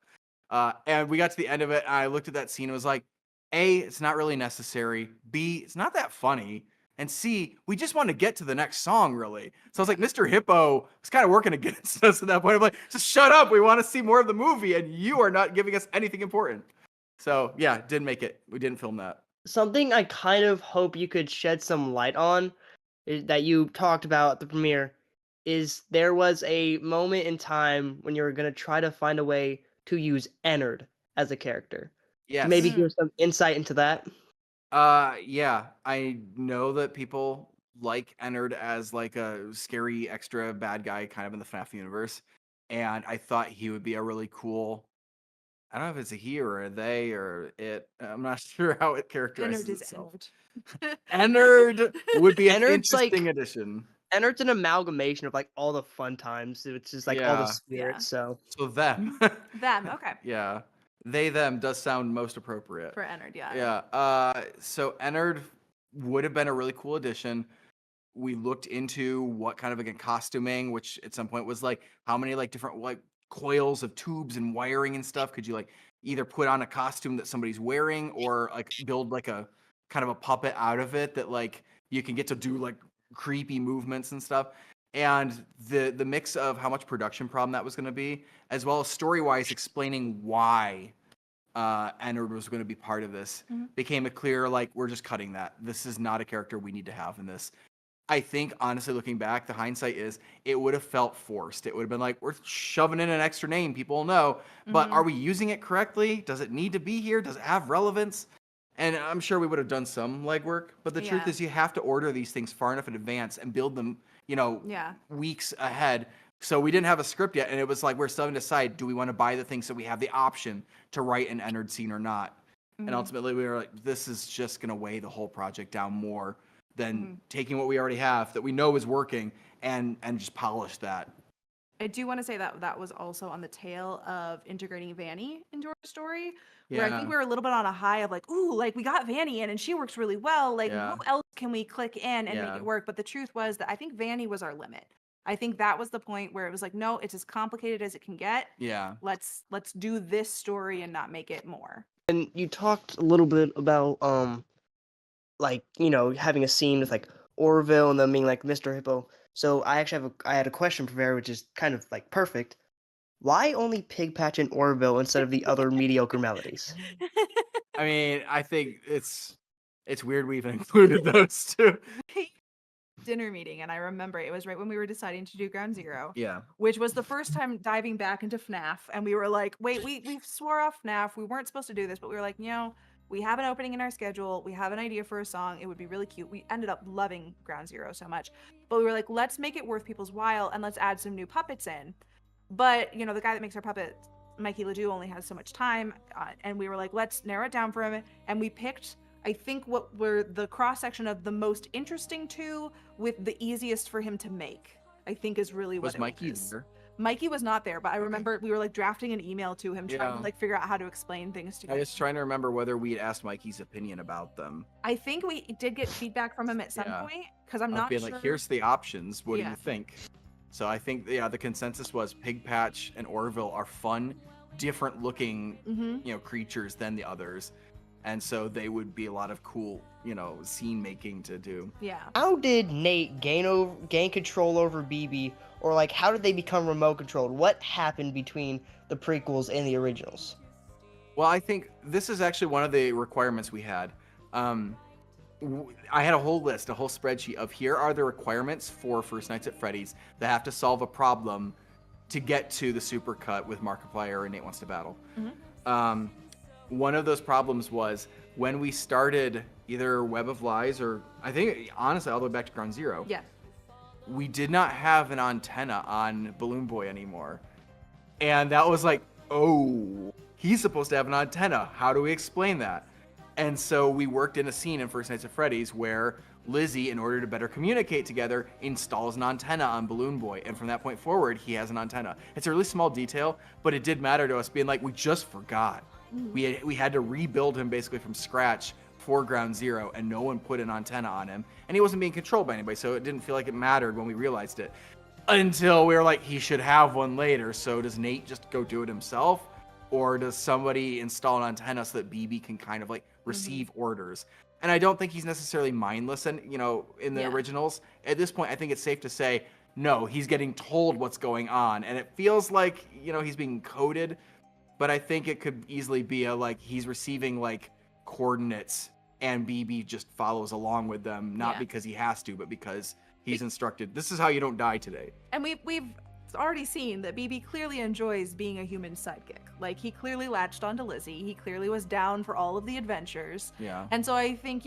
And we got to the end of it, and I looked at that scene and was like, A, it's not really necessary. B, it's not that funny. And C, we just want to get to the next song, really. So I was like, Mr. Hippo was kind of working against us at that point. I'm like, just shut up. We want to see more of the movie, and you are not giving us anything important. So, yeah, didn't make it. We didn't film that. Something I kind of hope you could shed some light on that you talked about at the premiere is there was a moment in time when you were going to try to find a way to use Ennard as a character. Yes. Maybe give some insight into that. Yeah, I know that people like Ennard as like a scary extra bad guy kind of in the FNAF universe. And I thought he would be a really cool, I don't know if it's a he or a they or it. I'm not sure how it characterizes itself. Ennard would be an Ennard's interesting addition. Ennard's an amalgamation of like all the fun times. It's just like all the spirits. So them. Them, okay. Yeah. They, them does sound most appropriate. For Ennard, yeah. Yeah. So Ennard would have been a really cool addition. We looked into what kind of again costuming, which at some point was like how many like different like coils of tubes and wiring and stuff could you like either put on a costume that somebody's wearing or like build like a kind of a puppet out of it that like you can get to do like creepy movements and stuff. And the mix of how much production problem that was going to be, as well as story-wise explaining why Ennard was going to be part of this, became a clear, like, we're just cutting that. This is not a character we need to have in this. I think, honestly, looking back, the hindsight is it would have felt forced. It would have been like, we're shoving in an extra name, people will know. But are we using it correctly? Does it need to be here? Does it have relevance? And I'm sure we would have done some legwork. But the truth is you have to order these things far enough in advance and build them, you know, weeks ahead. So we didn't have a script yet. And it was like we're starting to decide, do we want to buy the thing so we have the option to write an Ennard scene or not? And ultimately we were like, this is just going to weigh the whole project down more than taking what we already have that we know is working and just polish that. I do want to say that that was also on the tail of integrating Vanny into our story, where I think we were a little bit on a high of like, ooh, like we got Vanny in and she works really well. Like, who else can we click in and make it work? But the truth was that I think Vanny was our limit. I think that was the point where it was like, no, it's as complicated as it can get. Yeah. Let's do this story and not make it more. And you talked a little bit about like, you know, having a scene with like Orville and then being like Mr. Hippo. So I actually had a question for Vera, which is kind of like perfect. Why only Pigpatch and Orville instead of the other mediocre melodies? I mean, I think it's weird we even included those two. Dinner meeting, and I remember it was right when we were deciding to do Ground Zero. Yeah. Which was the first time diving back into FNAF, and we were like, wait, we swore off FNAF. We weren't supposed to do this, but we were like, you know, we have an opening in our schedule. We have an idea for a song. It would be really cute. We ended up loving Ground Zero so much, but we were like, let's make it worth people's while and let's add some new puppets in. But, you know, the guy that makes our puppets, Mikey Ledoux, only has so much time, and we were like, let's narrow it down for him. And we picked, I think, what were the cross-section of the most interesting two with the easiest for him to make, I think is really what was Mikey there? Mikey was not there, but I remember we were like drafting an email to him trying to like figure out how to explain things to him. I was trying to remember whether we'd asked Mikey's opinion about them. I think we did get feedback from him at some point, because I'm not being sure. Like, here's the options. What do you think? So I think, the consensus was Pigpatch and Orville are fun, different looking, you know, creatures than the others. And so they would be a lot of cool, you know, scene making to do. Yeah. How did Nate gain control over BB, or like how did they become remote controlled? What happened between the prequels and the originals? Well, I think this is actually one of the requirements we had. I had a whole list, a whole spreadsheet of here are the requirements for First Nights at Freddy's that have to solve a problem to get to the supercut with Markiplier and Nate Wants to Battle. One of those problems was when we started either Web of Lies or I think honestly all the way back to Ground Zero. Yeah. We did not have an antenna on Balloon Boy anymore. And that was like, oh, he's supposed to have an antenna. How do we explain that? And so we worked in a scene in First Nights at Freddy's where Lizzie, in order to better communicate together, installs an antenna on Balloon Boy. And from that point forward, he has an antenna. It's a really small detail, but it did matter to us being like, we just forgot. We had to rebuild him basically from scratch for Ground Zero, and no one put an antenna on him. And he wasn't being controlled by anybody, so it didn't feel like it mattered when we realized it. Until we were like, he should have one later. So does Nate just go do it himself? Or does somebody install an antenna so that BB can kind of like receive orders? And I don't think he's necessarily mindless, and in the originals. At this point, I think it's safe to say, no, he's getting told what's going on. And it feels like, he's being coded, but I think it could easily be he's receiving coordinates and BB just follows along with them, not because he has to, but because he's instructed, this is how you don't die today. And we've already seen that BB clearly enjoys being a human sidekick. Like, he clearly latched onto Lizzie. He clearly was down for all of the adventures. Yeah. And so I think,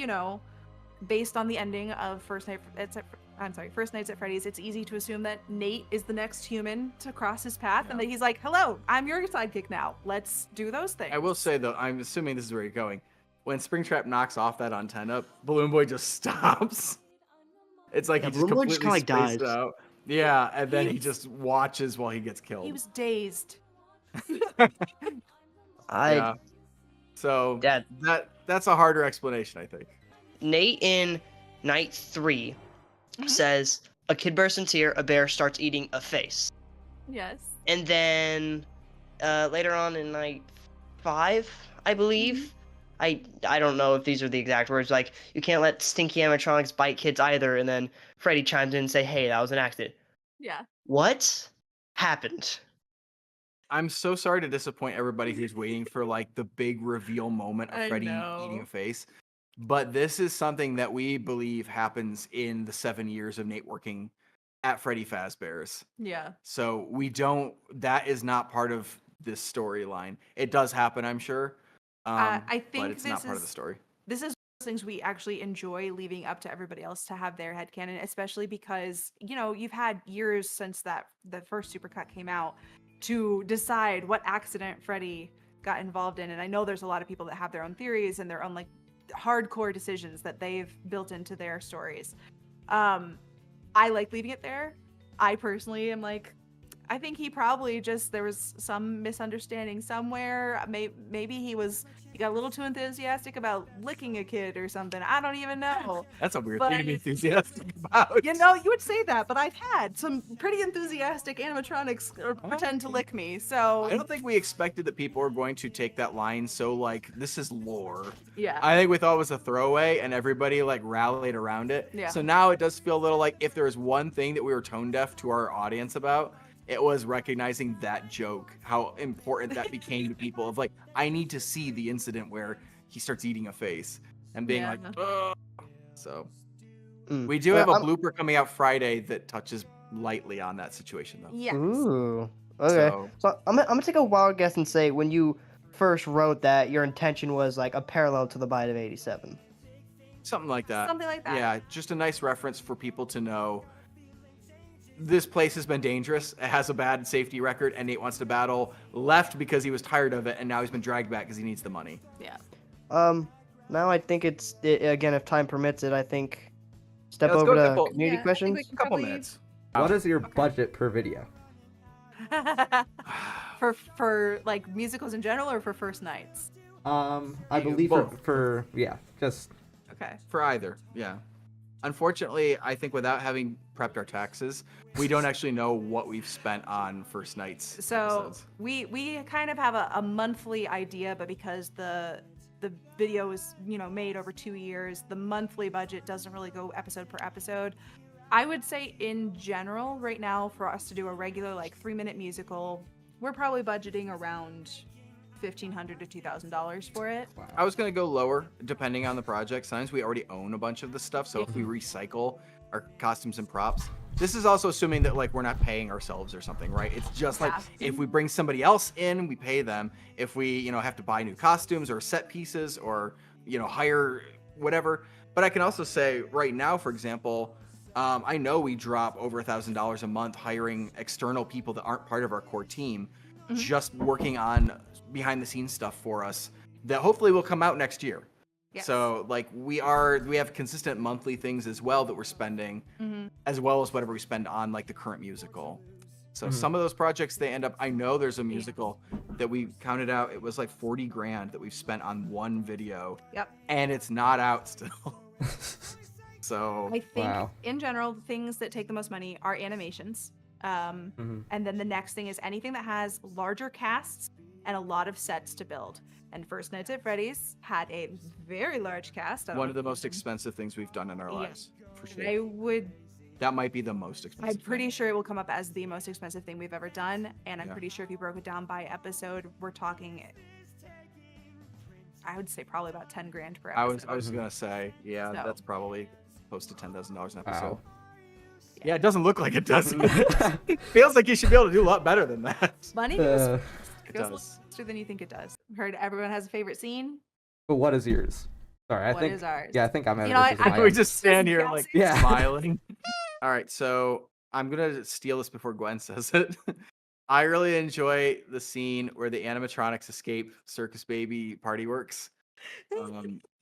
based on the ending of First Nights at Freddy's, it's easy to assume that Nate is the next human to cross his path, and that he's like, hello, I'm your sidekick now. Let's do those things. I will say, though, I'm assuming this is where you're going. When Springtrap knocks off that antenna, Balloon Boy just stops. It's like he just Balloon Boy completely just kinda spaced dies. out. Yeah, and then he just watches while he gets killed. He was dazed. Yeah. So that's a harder explanation, I think. Nate in night 3 says, a kid bursts into tear, a bear starts eating a face. Yes. And then later on in night 5, I believe, I don't know if these are the exact words, like, you can't let stinky animatronics bite kids either, and then Freddy chimes in and say, hey, that was an accident. Yeah. What happened? I'm so sorry to disappoint everybody who's waiting for the big reveal moment of I Freddy know. eating a face. But this is something that we believe happens in the 7 years of Nate working at Freddy Fazbear's. Yeah. So that is not part of this storyline. It does happen, I'm sure. I think but it's not part of the story. This is one of those things we actually enjoy leaving up to everybody else to have their headcanon, especially because, you've had years since the first Supercut came out to decide what accident Freddy got involved in. And I know there's a lot of people that have their own theories and their own hardcore decisions that they've built into their stories. I like leaving it there. I personally am I think he probably there was some misunderstanding somewhere. Maybe he got a little too enthusiastic about licking a kid or something. I don't even know. That's a weird thing to be enthusiastic about. You would say that, but I've had some pretty enthusiastic animatronics pretend to lick me. So I don't think we expected that people were going to take that line so this is lore. Yeah. I think we thought it was a throwaway and everybody rallied around it. Yeah. So now it does feel a little if there was one thing that we were tone deaf to our audience about, it was recognizing that joke, how important that became to people of I need to see the incident where he starts eating a face and being ugh. So we do have a blooper coming out Friday that touches lightly on that situation though. Yes. Ooh. Okay. So I'm gonna take a wild guess and say when you first wrote that, your intention was a parallel to the Bite of 87. Something like that. Something like that. Yeah, just a nice reference for people to know this place has been dangerous. It has a bad safety record, and Nate Wants to Battle left because he was tired of it, and now he's been dragged back because he needs the money. Yeah. Now I think again, if time permits it, I think step let's over go to couple- community questions. A couple minutes. What is your budget per video? for musicals in general or for First Nights? I believe both. for just Okay. For either, yeah. Unfortunately, I think without having prepped our taxes, we don't actually know what we've spent on First Nights So episodes. we kind of have a monthly idea, but because the video is made over 2 years, the monthly budget doesn't really go episode per episode. I would say in general right now for us to do a regular 3-minute musical, we're probably budgeting around $1,500 to $2,000 for it. Wow. I was gonna go lower depending on the project. Sometimes we already own a bunch of the stuff, so if we Mhm. recycle our costumes and props, this is also assuming that like we're not paying ourselves or something, right? It's just like Have to. if we bring somebody else in, we pay them. If we, have to buy new costumes or set pieces or hire whatever. But I can also say right now, for example, I know we drop over $1,000 a month hiring external people that aren't part of our core team, Mhm. just working on behind the scenes stuff for us that hopefully will come out next year. Yes. So like we have consistent monthly things as well that we're spending, Mhm. as well as whatever we spend on like the current musical. So Mhm. some of those projects they end up. I know there's a musical that we counted out. It was like 40 grand that we've spent on one video. Yep. And it's not out still. So I think Wow. in general, the things that take the most money are animations. Mhm. And then the next thing is anything that has larger casts and a lot of sets to build. And First Nights at Freddy's had a very large cast. I don't one know of the if most you- expensive things we've done in our Yeah. lives, for sure. I That might be the most expensive. I'm pretty sure it will come up as the most expensive thing we've ever done. And I'm Yeah. pretty sure if you broke it down by episode, we're talking, I would say probably about 10 grand per I episode. was gonna say, yeah, So. that's probably close to $10,000 an episode. Wow. Yeah, it doesn't look like it does. It feels like you should be able to do a lot better than that. Money goes Uh, It goes does. faster than you think it does. Heard everyone has a favorite scene. but what is yours? Sorry, I What think. is ours? Yeah, I think I'm. You know, We just stand here guessing. like Yeah. smiling. All right, so I'm gonna steal this before Gwen says it. I really enjoy the scene where the animatronics escape Circus Baby Party Works.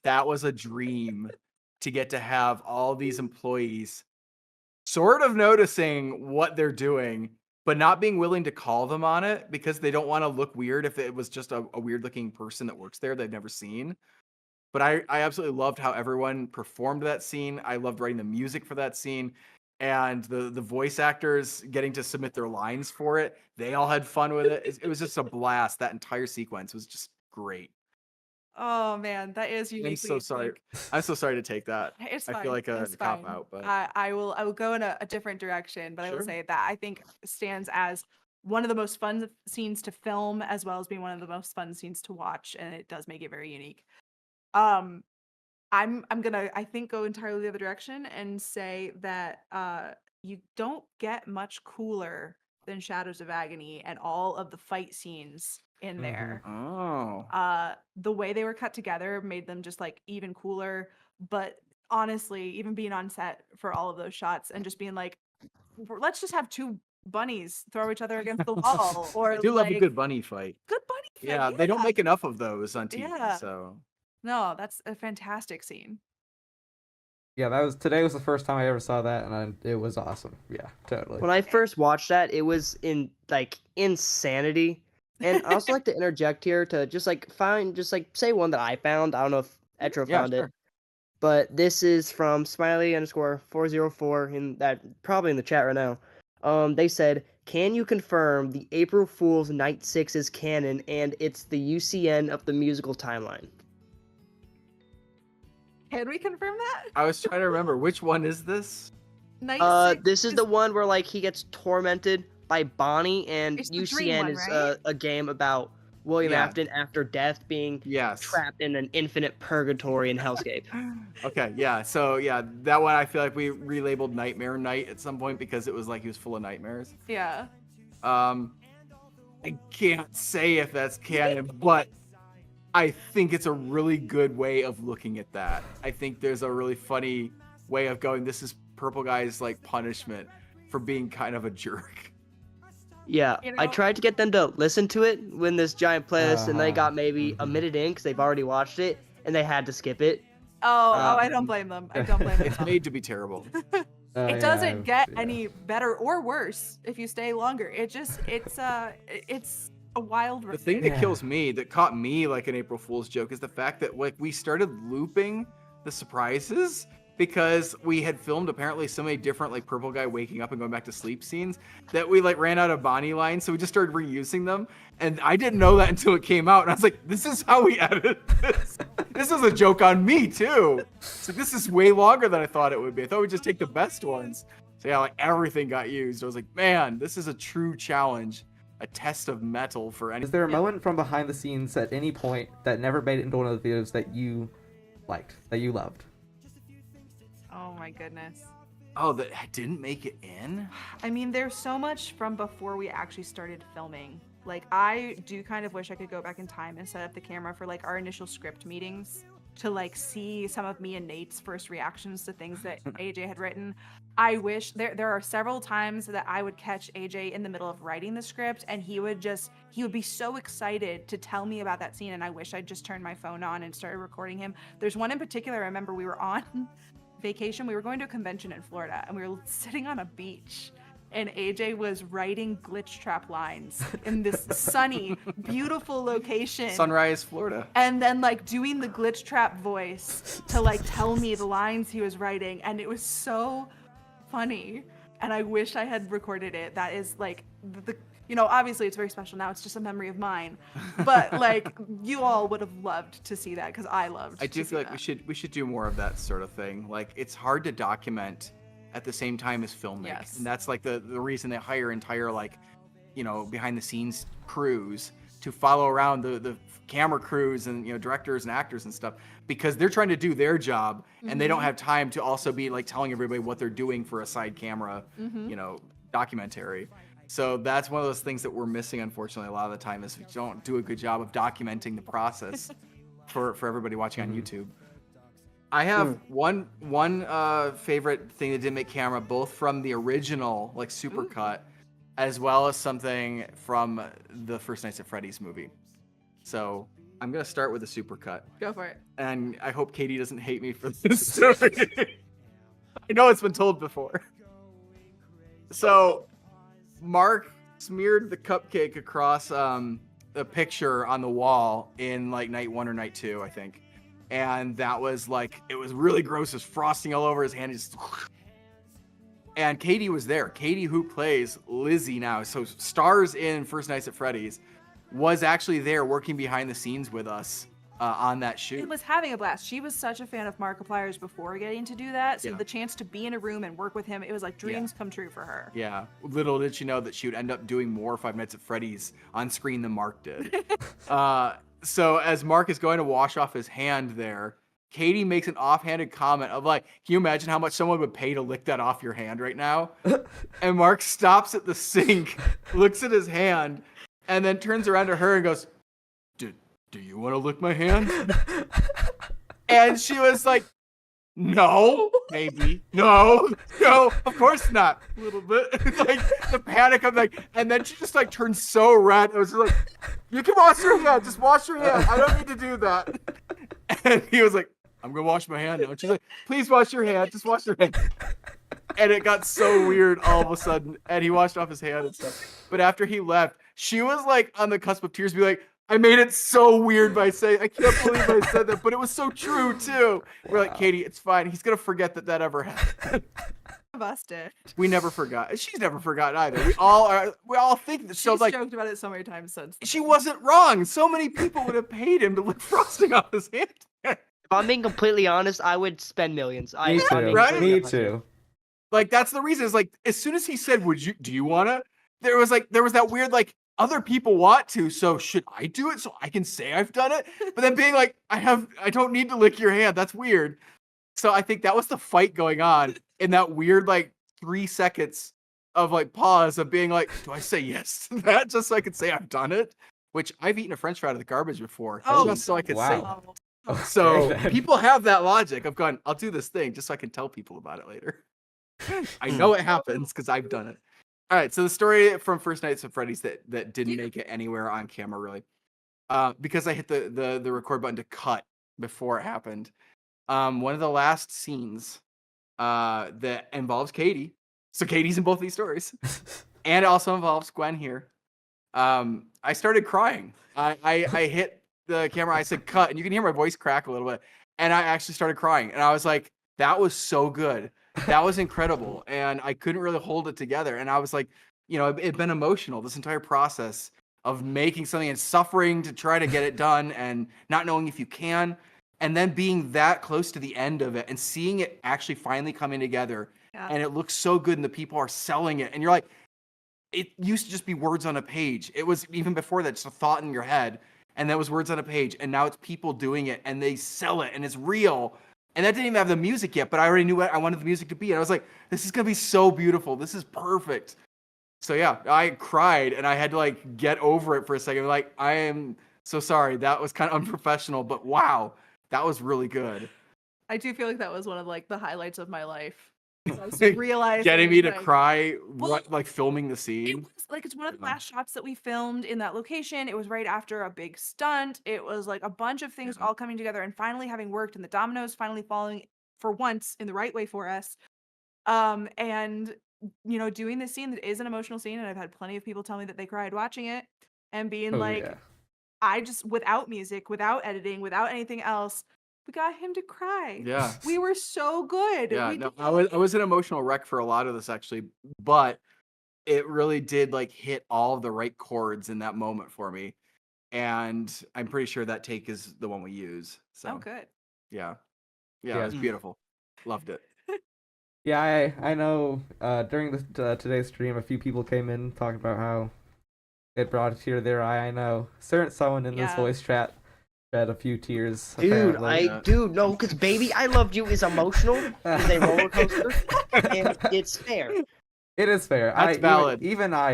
That was a dream to get to have all these employees sort of noticing what they're doing, but not being willing to call them on it because they don't want to look weird if it was just a weird looking person that works there they've never seen. But I absolutely loved how everyone performed that scene. I loved writing the music for that scene. And the voice actors getting to submit their lines for it. They all had fun with it. It was just a blast. That entire sequence was just great. Oh man, that is uniquely. I'm so sorry. like, I'm so sorry to take that. It's I fine. feel like a it's cop fine. out, but I will go in a different direction, but I will Sure. say that I think stands as one of the most fun scenes to film, as well as being one of the most fun scenes to watch, and it does make it very unique. I'm gonna I think go entirely the other direction and say that you don't get much cooler than Shadows of Agony and all of the fight scenes in there. oh, The way they were cut together made them just like even cooler. But honestly, even being on set for all of those shots and just being like, let's just have two bunnies throw each other against the wall, or I do love a like, good bunny fight. good bunny fight, Yeah, they don't make enough of those on TV. Yeah. So No, that's a fantastic scene. Yeah, today was the first time I ever saw that, and it was awesome. Yeah, totally. When I first watched that, it was insanity. And I also like to interject here to just say one that I found. I don't know if Etro yeah, found sure. it, but this is from Smiley_404 probably in the chat right now. They said, "Can you confirm the April Fool's Night 6 is canon and it's the UCN of the musical timeline?" Can we confirm that? I was trying to remember which one is this. Night Six This is the one where he gets tormented by Bonnie, and It's the dream UCN one, is right? a game about William Yeah. Afton after death being Yes. trapped in an infinite purgatory in Hellscape. Okay, yeah. So yeah, that one I feel like we relabeled Nightmare Night at some point because it was like he was full of nightmares. Yeah. I can't say if that's canon, but I think it's a really good way of looking at that. I think there's a really funny way of going, this is Purple Guy's like punishment for being kind of a jerk. Yeah, You I know- tried to get them to listen to it when this giant playlist, and they got maybe a Mhm. minute in because they've already watched it, and they had to skip it. Oh, I Um, don't blame them. I don't blame It's them. made to be terrible. It doesn't get any better or worse if you stay longer. It's a wild The ride. thing that Yeah. kills me, that caught me like an April Fool's joke, is the fact that like we started looping the surprises because we had filmed apparently so many different like Purple Guy waking up and going back to sleep scenes that we like ran out of Bonnie lines, so we just started reusing them. And I didn't know that until it came out, and I was like, "This is how we edit this. This is a joke on me too." So this is way longer than I thought it would be. I thought we'd just take the best ones. So yeah, like everything got used. I was like, "Man, this is a true challenge." a test of metal for any. Is there a moment from behind the scenes at any point that never made it into one of the videos that you liked, that you loved? Oh my goodness. Oh, that didn't make it in? I mean, there's so much from before we actually started filming. Like, I do kind of wish I could go back in time and set up the camera for like our initial script meetings to like see some of me and Nate's first reactions to things that AJ had written. I wish there are several times that I would catch AJ in the middle of writing the script and he would be so excited to tell me about that scene, and I wish I'd just turned my phone on and started recording him. There's one in particular I remember. We were on vacation. We were going to a convention in Florida and we were sitting on a beach and AJ was writing glitch trap lines in this sunny, beautiful location. Sunrise, Florida. And then like doing the glitch trap voice to like tell me the lines he was writing. And it was so funny. And I wish I had recorded it. That is like obviously it's very special now. It's just a memory of mine. But like you all would have loved to see that because I loved. I do feel like we should do more of that sort of thing. Like it's hard to document at the same time as filming. Yes. And that's like the reason they hire entire like, behind the scenes crews to follow around the camera crews and, directors and actors and stuff, because they're trying to do their job and they don't have time to also be like telling everybody what they're doing for a side camera, documentary. So that's one of those things that we're missing, unfortunately, a lot of the time, is we don't do a good job of documenting the process for everybody watching on YouTube. I have one favorite thing that didn't make camera, both from the original like supercut, as well as something from the First Nights at Freddy's movie. So I'm gonna start with the supercut. Go for it. And I hope Katie doesn't hate me for this story. I know it's been told before. So Mark smeared the cupcake across a picture on the wall in like night 1 or night 2, I think. And that was like, it was really gross. There's frosting all over his hand. And Katie was there. Katie, who plays Lizzie now, so stars in First Nights at Freddy's, was actually there working behind the scenes with us on that shoot. It was having a blast. She was such a fan of Markiplier's before getting to do that. So Yeah. the chance to be in a room and work with him, it was like dreams come true for her. Yeah. Little did she know that she would end up doing more Five Nights at Freddy's on screen than Mark did. So as Mark is going to wash off his hand there, Katie makes an offhanded comment of like, can you imagine how much someone would pay to lick that off your hand right now? And Mark stops at the sink, looks at his hand, and then turns around to her and goes, do you want to lick my hand? And she was like, no, maybe. No, of course not. A little bit. Like the panic of like, and then she just like turned so red. It was just like, you can wash your hand. Just wash your hand. I don't need to do that. And he was like, I'm going to wash my hand now. And she's like, please wash your hand. Just wash your hand. And it got so weird all of a sudden. And he washed off his hand and stuff. But after he left, she was like on the cusp of tears, be like, I made it so weird by saying, I can't believe I said that, but it was so true too. We're like, Katie, it's fine. He's going to forget that ever happened. Busted. We never forgot. She's never forgotten either. We all think that. So She's like, joked about it so many times since. she wasn't wrong. So many people would have paid him to lick frosting off his hand. If I'm being completely honest, I would spend millions. Me too. Right? Me too. Like, that's the reason. Is like, as soon as he said, do you want to? There was that weird, like, other people want to, so should I do it so I can say I've done it? But then being like, I don't need to lick your hand. That's weird. So I think that was the fight going on in that weird, like, 3 seconds of like pause of being like, do I say yes to that just so I can say I've done it? Which I've eaten a French fry out of the garbage before, just so I could say. Wow. So people have that logic of going, I'll do this thing just so I can tell people about it later. I know it happens because I've done it. All right, so the story from First Nights at Freddy's that didn't make it anywhere on camera, really, because I hit the record button to cut before it happened. One of the last scenes that involves Katie, so Katie's in both these stories, and it also involves Gwen here. I started crying. I hit the camera, I said cut, and you can hear my voice crack a little bit, and I actually started crying, and I was like, that was so good. That was incredible. And I couldn't really hold it together. And I was like, it'd been emotional, this entire process of making something and suffering to try to get it done and not knowing if you can. And then being that close to the end of it and seeing it actually finally coming together. Yeah. And it looks so good and the people are selling it. And you're like, it used to just be words on a page. It was even before that, just a thought in your head, and that was words on a page. And now it's people doing it, and they sell it, and it's real. And that didn't even have the music yet, but I already knew what I wanted the music to be. And I was like, this is gonna be so beautiful. This is perfect. So yeah, I cried, and I had to like get over it for a second. Like, I am so sorry. That was kind of unprofessional, but wow, that was really good. I do feel like that was one of like the highlights of my life. I was Like, realizing Getting me to like, cry, Well, like filming the it scene. was like it's one of the Yeah. last shots that we filmed in that location. It was right after a big stunt. It was like a bunch of things Yeah. all coming together and finally having worked, and the dominoes finally falling for once in the right way for us. And doing this scene that is an emotional scene, and I've had plenty of people tell me that they cried watching it, and being Oh like, yeah. I just, without music, without editing, without anything else, we got him to cry. Yeah. We were so good. Yeah, We no, did- I was an emotional wreck for a lot of this actually, but it really did like hit all of the right chords in that moment for me. And I'm pretty sure that take is the one we use. So Oh, good. yeah. Yeah, Yeah. it was beautiful. Loved it. Yeah, I know during today's stream, a few people came in talking about how it brought a tear to their eye. I know someone in this Yeah. voice chat shed a few tears. Dude, apparently. no, because Baby I Loved You is emotional. It's a roller coaster, and it's fair. It is fair. That's valid. Even I.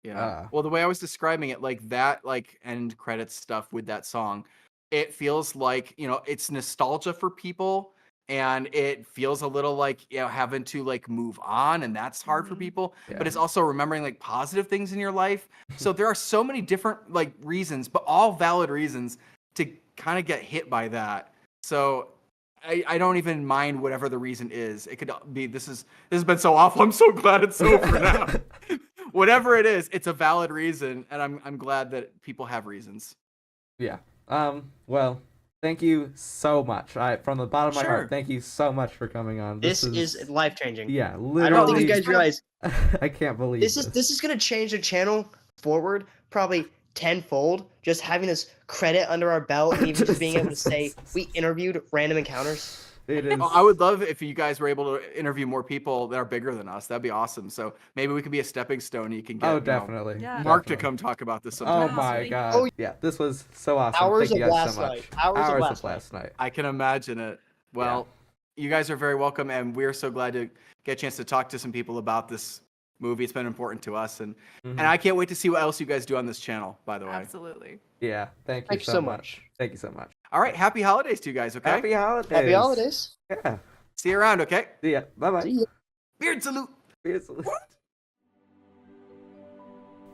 Yeah. Well, the way I was describing it, like that, like end credits stuff with that song, it feels like, it's nostalgia for people, and it feels a little like, having to like move on, and that's hard for Mhm. people, Yeah. but it's also remembering like positive things in your life. So there are so many different like reasons, but all valid reasons to kind of get hit by that. So I don't even mind whatever the reason is. It could be, this has been so awful. I'm so glad it's over now. Whatever it is, it's a valid reason, and I'm glad that people have reasons. Yeah. Well, thank you so much. From the bottom of my Sure. heart, thank you so much for coming on. This is life changing. Yeah, I literally. don't think you guys realize I can't believe this is gonna change the channel forward probably tenfold. Just having this credit under our belt, and even just being able to say we interviewed random encounters. It is. I would love if you guys were able to interview more people that are bigger than us. That'd be awesome. So maybe we could be a stepping stone. You can get Oh, definitely. Yeah. Mark to definitely. come talk about this Oh sometime. my Absolutely. god. Oh, Yeah, this was so awesome. Hours Thank you of guys last so much. night. Hours of last night. I can imagine it. Well, you guys are very welcome, and we're so glad to get a chance to talk to some people about this movie. It's been important to us, and Mhm. I can't wait to see what else you guys do on this channel, by the way. Absolutely. Yeah, thank you Thank you so so much. much. Thank you so much. All right, happy holidays to you guys, okay? Happy holidays. Happy holidays. Yeah. See you around, okay? See ya. Bye See ya. Beard salute. bye.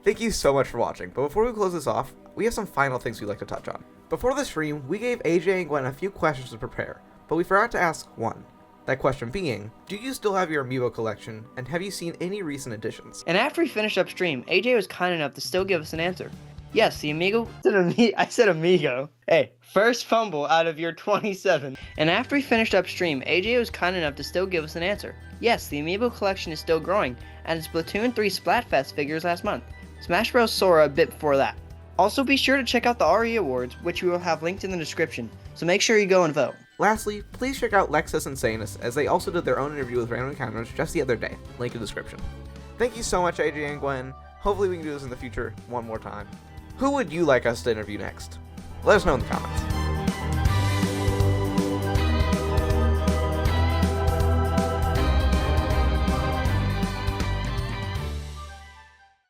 Thank you so much for watching, but before we close this off, we have some final things we'd like to touch on. Before the stream, we gave AJ and Gwen a few questions to prepare, but we forgot to ask one. That question being, do you still have your amiibo collection, and have you seen any recent additions? And after we finished up stream, AJ was kind enough to still give us an answer. Yes, the amigo. I said amigo. Hey, first fumble out of your 27. And after we finished up stream, AJ was kind enough to still give us an answer. Yes, the amiibo collection is still growing, and Splatoon 3 Splatfest figures last month. Smash Bros. Sora a bit before that. Also, be sure to check out the RE Awards, which we will have linked in the description, so make sure you go and vote. Lastly, please check out Lexus and Enus, as they also did their own interview with Random Encounters just the other day. Link in the description. Thank you so much, AJ and Gwen. Hopefully we can do this in the future one more time. Who would you like us to interview next? Let us know in the comments.